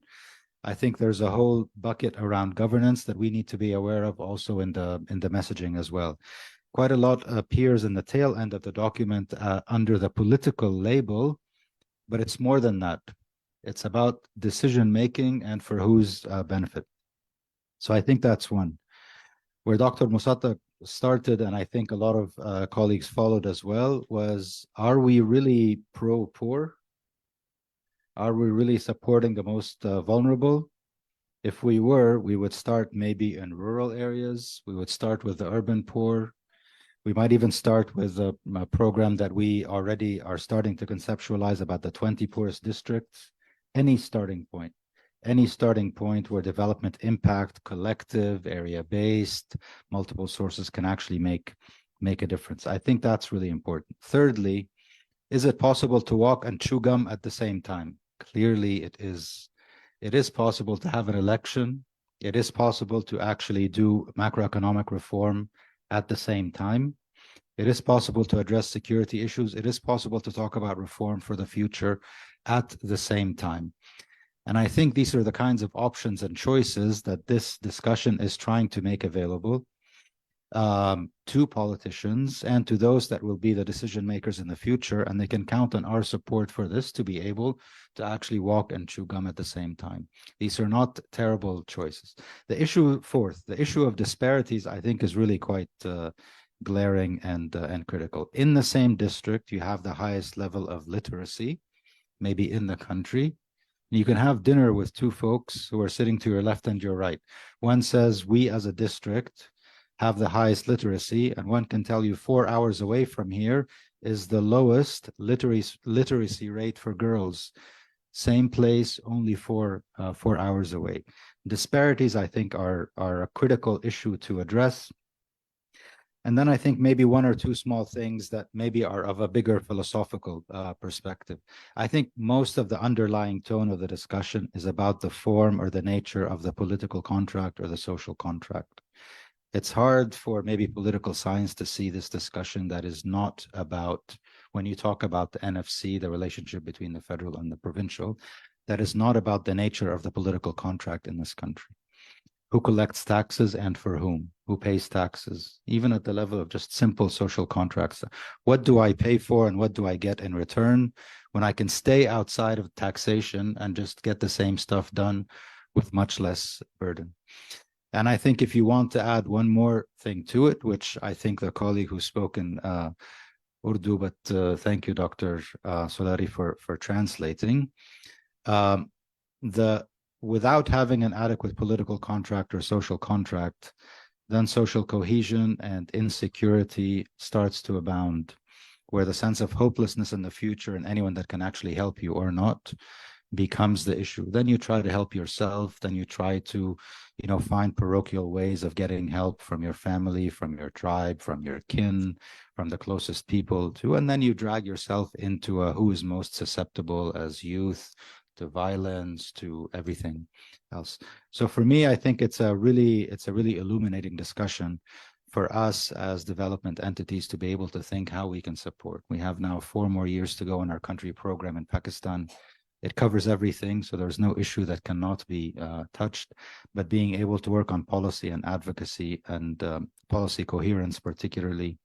I think there's a whole bucket around governance that we need to be aware of also in the messaging as well. Quite a lot appears in the tail end of the document under the political label, but it's more than that. It's about decision-making and for whose benefit. So I think that's one. Where Dr. Musatta started, and I think a lot of colleagues followed as well, was, are we really pro-poor? Are we really supporting the most vulnerable? If we were, we would start maybe in rural areas. We would start with the urban poor. We might even start with a program that we already are starting to conceptualize about the 20 poorest districts. Any starting point where development impact, collective, area-based, multiple sources can actually make a difference. I think that's really important. Thirdly, is it possible to walk and chew gum at the same time? Clearly it is. It is possible to have an election. It is possible to actually do macroeconomic reform at the same time. It is possible to address security issues. It is possible to talk about reform for the future at the same time. And I think these are the kinds of options and choices that this discussion is trying to make available to politicians and to those that will be the decision makers in the future. And they can count on our support for this to be able to actually walk and chew gum at the same time. These are not terrible choices. The issue of disparities, I think, is really quite glaring and critical. In the same district, you have the highest level of literacy, maybe in the country. You can have dinner with two folks who are sitting to your left and your right. One says, we as a district have the highest literacy, and one can tell you 4 hours away from here, is the lowest literacy rate for girls. Same place, only 4 hours away. Disparities, I think, are a critical issue to address. And then I think maybe 1 or 2 small things that maybe are of a bigger philosophical perspective. I think most of the underlying tone of the discussion is about the form or the nature of the political contract or the social contract. It's hard for maybe political science to see this discussion that is not about, when you talk about the NFC, the relationship between the federal and the provincial, that is not about the nature of the political contract in this country. Who collects taxes and for whom? Who pays taxes? Even at the level of just simple social contracts. What do I pay for and what do I get in return when I can stay outside of taxation and just get the same stuff done with much less burden? And I think if you want to add one more thing to it, which I think the colleague who spoke in Urdu, but thank you, Dr. Solari, for translating. Without having an adequate political contract or social contract, then social cohesion and insecurity starts to abound, where the sense of hopelessness in the future and anyone that can actually help you or not becomes the issue. Then you try to help yourself, then you try to, find parochial ways of getting help from your family, from your tribe, from your kin, from the closest people to, and then you drag yourself into who is most susceptible as youth, to violence, to everything else. So for me, I think it's a really illuminating discussion for us as development entities to be able to think how we can support. We have now 4 more years to go in our country program in Pakistan. It covers everything, so there's no issue that cannot be touched, but being able to work on policy and advocacy and policy coherence particularly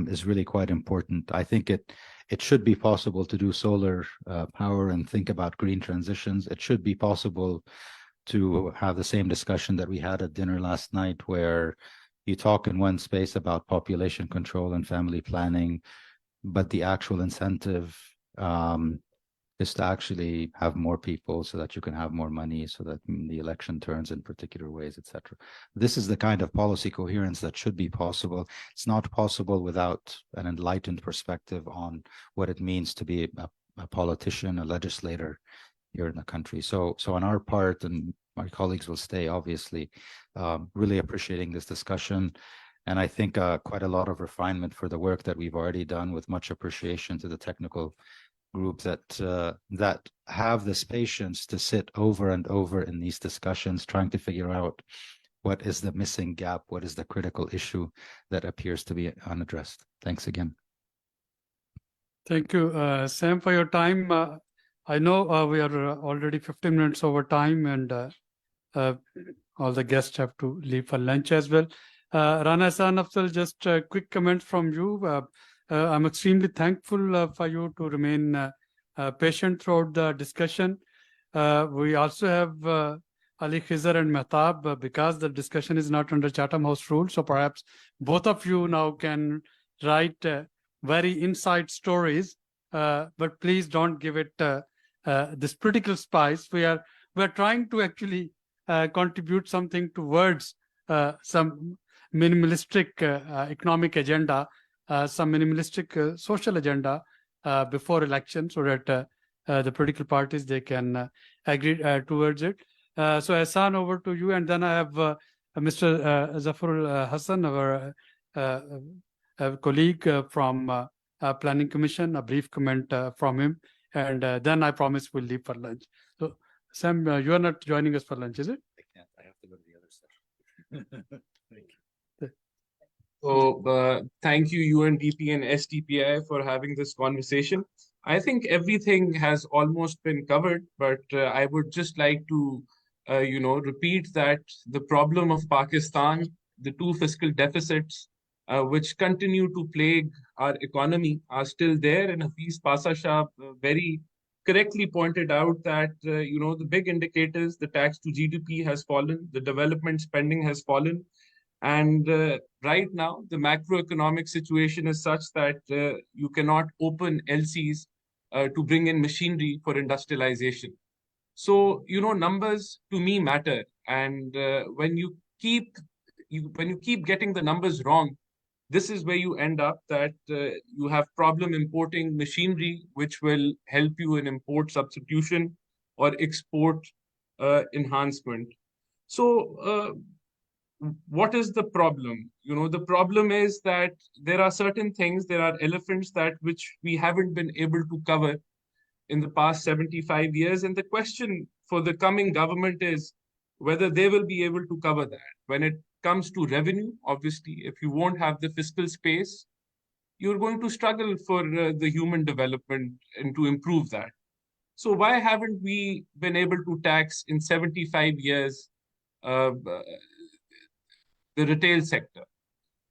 is really quite important. I think it should be possible to do solar power and think about green transitions. It should be possible to have the same discussion that we had at dinner last night, where you talk in one space about population control and family planning, but the actual incentive is to actually have more people so that you can have more money, so that the election turns in particular ways, etc. This is the kind of policy coherence that should be possible. It's not possible without an enlightened perspective on what it means to be a politician, a legislator here in the country. So on our part, and my colleagues will stay, obviously, really appreciating this discussion. And I think quite a lot of refinement for the work that we've already done, with much appreciation to the technical group that have this patience to sit over and over in these discussions, trying to figure out what is the missing gap, what is the critical issue that appears to be unaddressed. Thanks again. Thank you, Sam, for your time. I know we are already 15 minutes over time, and all the guests have to leave for lunch as well. Rana Ehsan Afzal, just a quick comment from you. I'm extremely thankful for you to remain patient throughout the discussion. We also have Ali Khizar and Mehtab, because the discussion is not under Chatham House rules. So perhaps both of you now can write very inside stories, but please don't give it this political spice. We're trying to actually contribute something towards some minimalistic economic agenda, some minimalistic social agenda before election, so that the political parties, they can agree towards it. So Ehsan, over to you, and then I have Mr. Zafarul Hassan, our colleague from Planning Commission, a brief comment from him, and then I promise we'll leave for lunch. So Sam, you are not joining us for lunch, is it? I can't. I have to go to the other session. Thank you. So thank you, UNDP and STPI, for having this conversation. I think everything has almost been covered, but I would just like to, repeat that the problem of Pakistan, the 2 fiscal deficits, which continue to plague our economy, are still there. And Hafiz Pasa Shah very correctly pointed out that, the big indicators, the tax to GDP has fallen, the development spending has fallen. And right now, the macroeconomic situation is such that you cannot open LCs to bring in machinery for industrialization. So, numbers to me matter. And when you keep getting the numbers wrong, this is where you end up that you have problem importing machinery, which will help you in import substitution or export enhancement. So what is the problem? The problem is that there are certain things, there are elephants that which we haven't been able to cover in the past 75 years. And the question for the coming government is whether they will be able to cover that. When it comes to revenue, obviously, if you won't have the fiscal space, you're going to struggle for the human development and to improve that. So why haven't we been able to tax in 75 years the retail sector?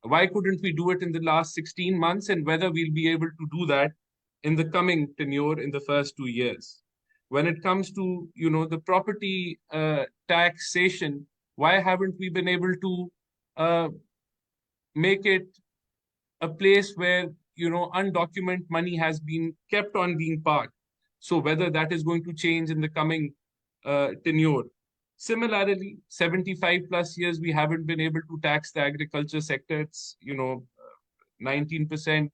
Why couldn't we do it in the last 16 months, and whether we'll be able to do that in the coming tenure in the first 2 years? When it comes to, the property taxation, why haven't we been able to make it a place where, undocumented money has been kept on being parked? So whether that is going to change in the coming tenure. Similarly, 75 plus years, we haven't been able to tax the agriculture sector. It's, 19%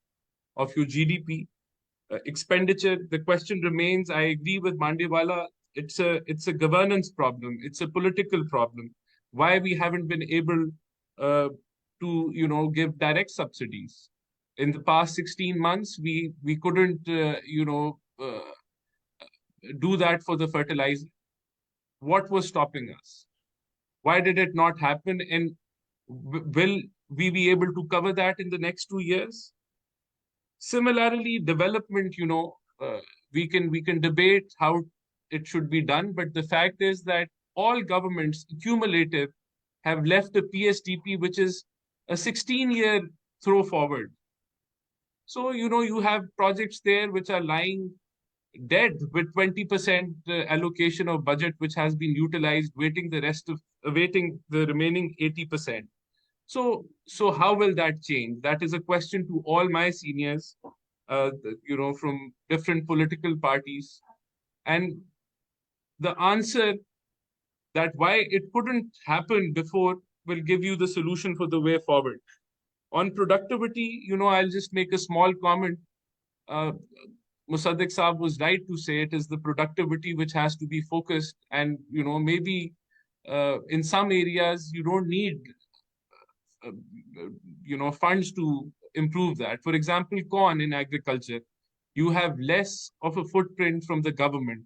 of your GDP. Expenditure, the question remains, I agree with Mandewala, it's a governance problem. It's a political problem. Why we haven't been able to, give direct subsidies. In the past 16 months, we couldn't, do that for the fertilizer. What was stopping us? Why did it not happen? And will we be able to cover that in the next 2 years? Similarly, development, we can debate how it should be done, but the fact is that all governments, cumulative, have left a PSDP, which is a 16-year throw forward. So, you have projects there which are lying dead with 20% allocation of budget, which has been utilized, awaiting the remaining 80%. So how will that change? That is a question to all my seniors, from different political parties. And the answer that why it couldn't happen before will give you the solution for the way forward. On productivity, I'll just make a small comment. Musaddiq Saab was right to say it is the productivity which has to be focused. And, maybe in some areas, you don't need funds to improve that. For example, corn in agriculture, you have less of a footprint from the government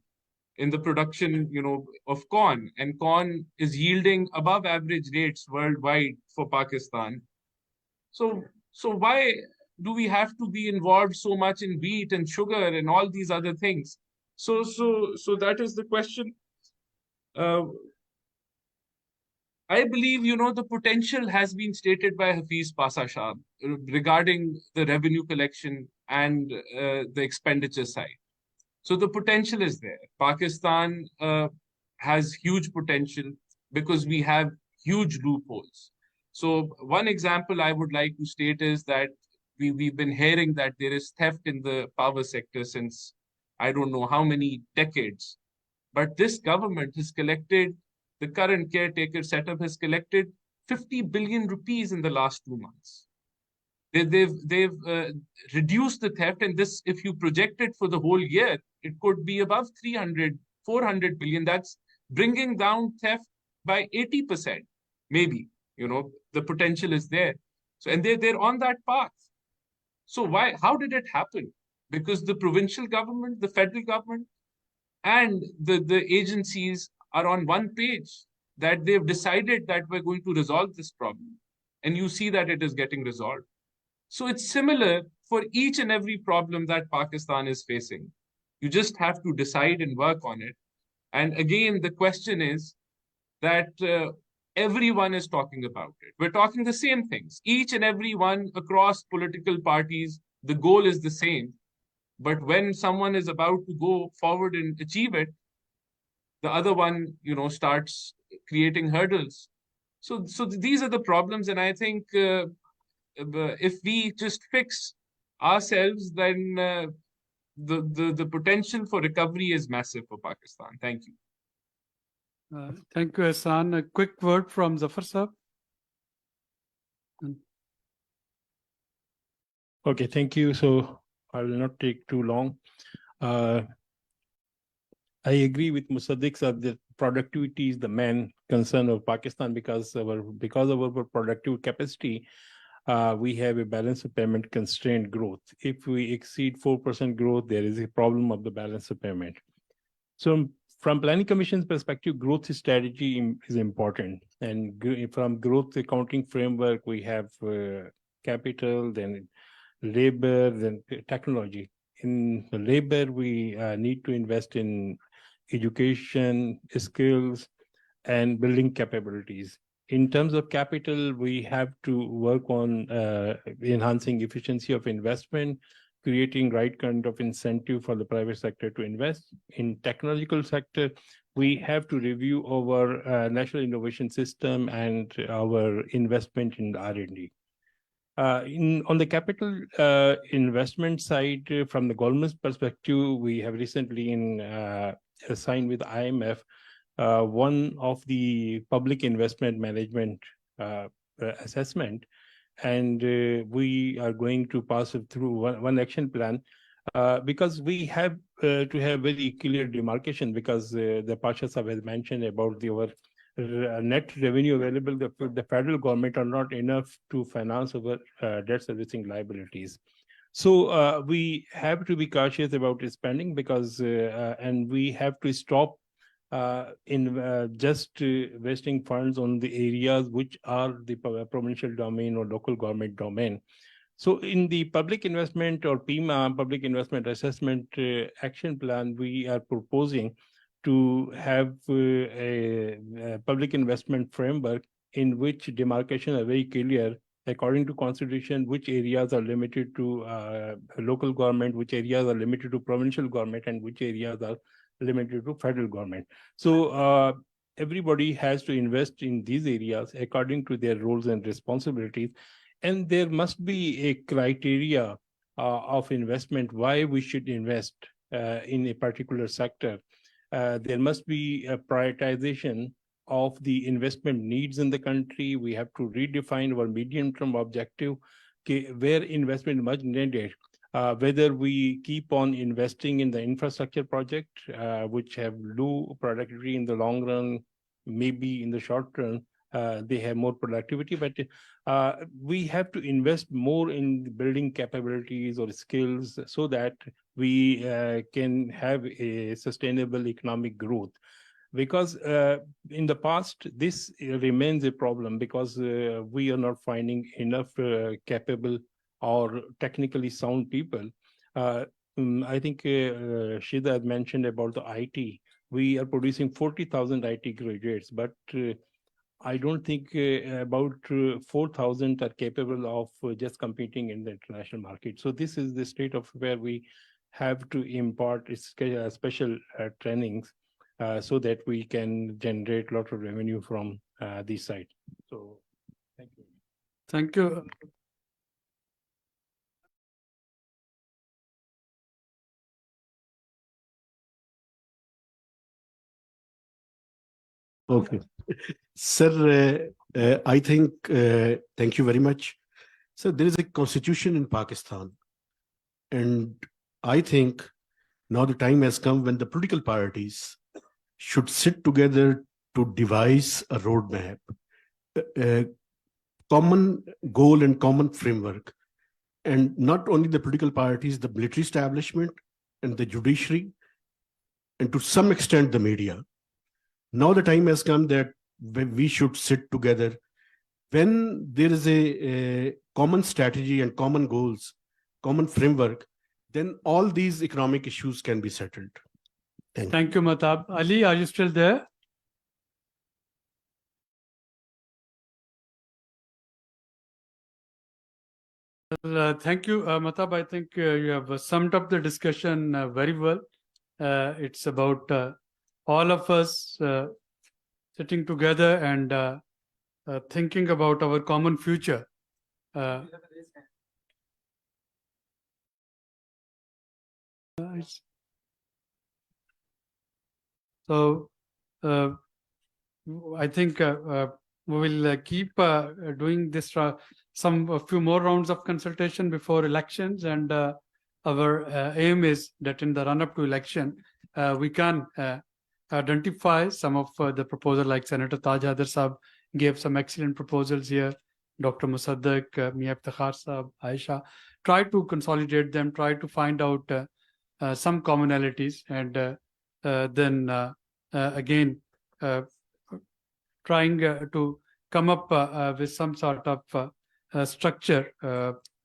in the production, of corn, and corn is yielding above average rates worldwide for Pakistan. So why do we have to be involved so much in wheat and sugar and all these other things? So that is the question. I believe, the potential has been stated by Hafiz Pasa Shah regarding the revenue collection and the expenditure side. So the potential is there. Pakistan has huge potential because we have huge loopholes. So one example I would like to state is that we've been hearing that there is theft in the power sector since I don't know how many decades. But this government has collected, the current caretaker setup has collected 50 billion rupees in the last 2 months. They've reduced the theft, and this, if you project it for the whole year, it could be above 300, 400 billion. That's bringing down theft by 80%, maybe. The potential is there. So, and they're on that path. So how did it happen? Because the provincial government, the federal government, and the agencies are on one page, that they've decided that we're going to resolve this problem. And you see that it is getting resolved. So it's similar for each and every problem that Pakistan is facing. You just have to decide and work on it. And again, the question is that everyone is talking about it. We're talking the same things. Each and every one across political parties, the goal is the same. But when someone is about to go forward and achieve it, the other one, starts creating hurdles. So these are the problems. And I think if we just fix ourselves, then the potential for recovery is massive for Pakistan. Thank you. Thank you, Ehsan. A quick word from Zafar Saab. Okay, thank you. So I will not take too long. I agree with Musaddiq sir that productivity is the main concern of Pakistan because of our productive capacity. We have a balance of payment constrained growth. If we exceed 4% growth, there is a problem of the balance of payment. So from Planning Commission's perspective, growth strategy is important. And from growth accounting framework, we have capital, then labor, then technology. In labor, we need to invest in education, skills, and building capabilities. In terms of capital, we have to work on enhancing efficiency of investment, creating right kind of incentive for the private sector to invest. In technological sector, we have to review our national innovation system and our investment in R&D. On the capital investment side, from the government's perspective, we have recently signed with IMF one of the public investment management assessment, and we are going to pass it through one action plan because we have to have very clear demarcation, because the Pasha Sahib has mentioned about our net revenue available, the federal government are not enough to finance our debt servicing liabilities. So we have to be cautious about spending because, and we have to stop just wasting funds on the areas which are the provincial domain or local government domain. So in the public investment or PIMA, public investment assessment action plan, we are proposing to have a public investment framework in which demarcation are very clear according to constitution, which areas are limited to local government, which areas are limited to provincial government, and which areas are limited to federal government. So everybody has to invest in these areas according to their roles and responsibilities. And there must be a criteria of investment, why we should invest in a particular sector. There must be a prioritization of the investment needs in the country. We have to redefine our medium-term objective, where investment much needed. Whether we keep on investing in the infrastructure project, which have low productivity in the long run, maybe in the short run, they have more productivity, but we have to invest more in building capabilities or skills so that we can have a sustainable economic growth. Because in the past, this remains a problem because we are not finding enough capable or technically sound people. I think Shida had mentioned about the IT. We are producing 40,000 IT graduates, but I don't think about 4,000 are capable of just competing in the international market. So this is the state of where we have to impart special trainings so that we can generate a lot of revenue from this side. So thank you. Thank you. Okay. Sir, I think, thank you very much. So there is a constitution in Pakistan. And I think now the time has come when the political parties should sit together to devise a roadmap, a common goal and common framework. And not only the political parties, the military establishment and the judiciary, and to some extent the media. Now the time has come that we should sit together. When there is a common strategy and common goals, common framework, then all these economic issues can be settled. Thank you, Matab. Ali, are you still there? Thank you, Matab. I think you have summed up the discussion very well. It's about all of us sitting together and thinking about our common future. So I think we will keep doing this a few more rounds of consultation before elections, and our aim is that in the run-up to election, we can identify some of the proposals, like Senator Taj Haider Saab gave some excellent proposals here, Dr. Musaddiq, Mia Iftikhar Saab, Aisha, try to consolidate them, try to find out some commonalities, and then again trying to come up with some sort of structure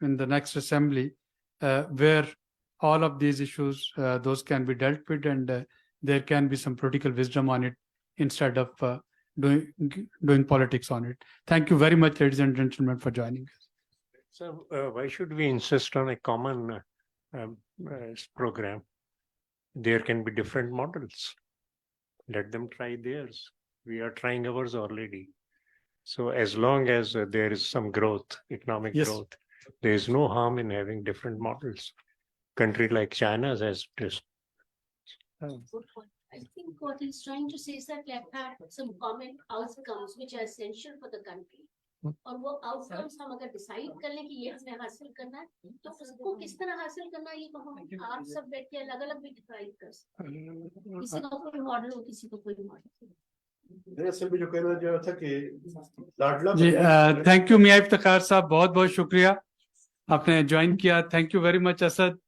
in the next assembly where all of these issues, those can be dealt with, and there can be some political wisdom on it instead of doing politics on it. Thank you very much, ladies and gentlemen, for joining us. So why should we insist on a common program? There can be different models. Let them try theirs. We are trying ours already. So as long as there is some growth, economic Yes. growth, there is no harm in having different models. Country like China has this. I think what he's trying to say is that let's have some common outcomes which are essential for the country. और वो outcomes हम अगर decide कर लें कि ये हमें हासिल करना है, तो उसको किस तरह हासिल करना है ये तो हम आप सब बैठ के अलग-अलग भी decide कर सकते हैं. किसी का कोई model हो, किसी का कोई model. जी, थैंक यू मियां इफ्तिखार साहब, बहुत बहुत शुक्रिया आपने ज्वाइन किया. Thank you very much Asad.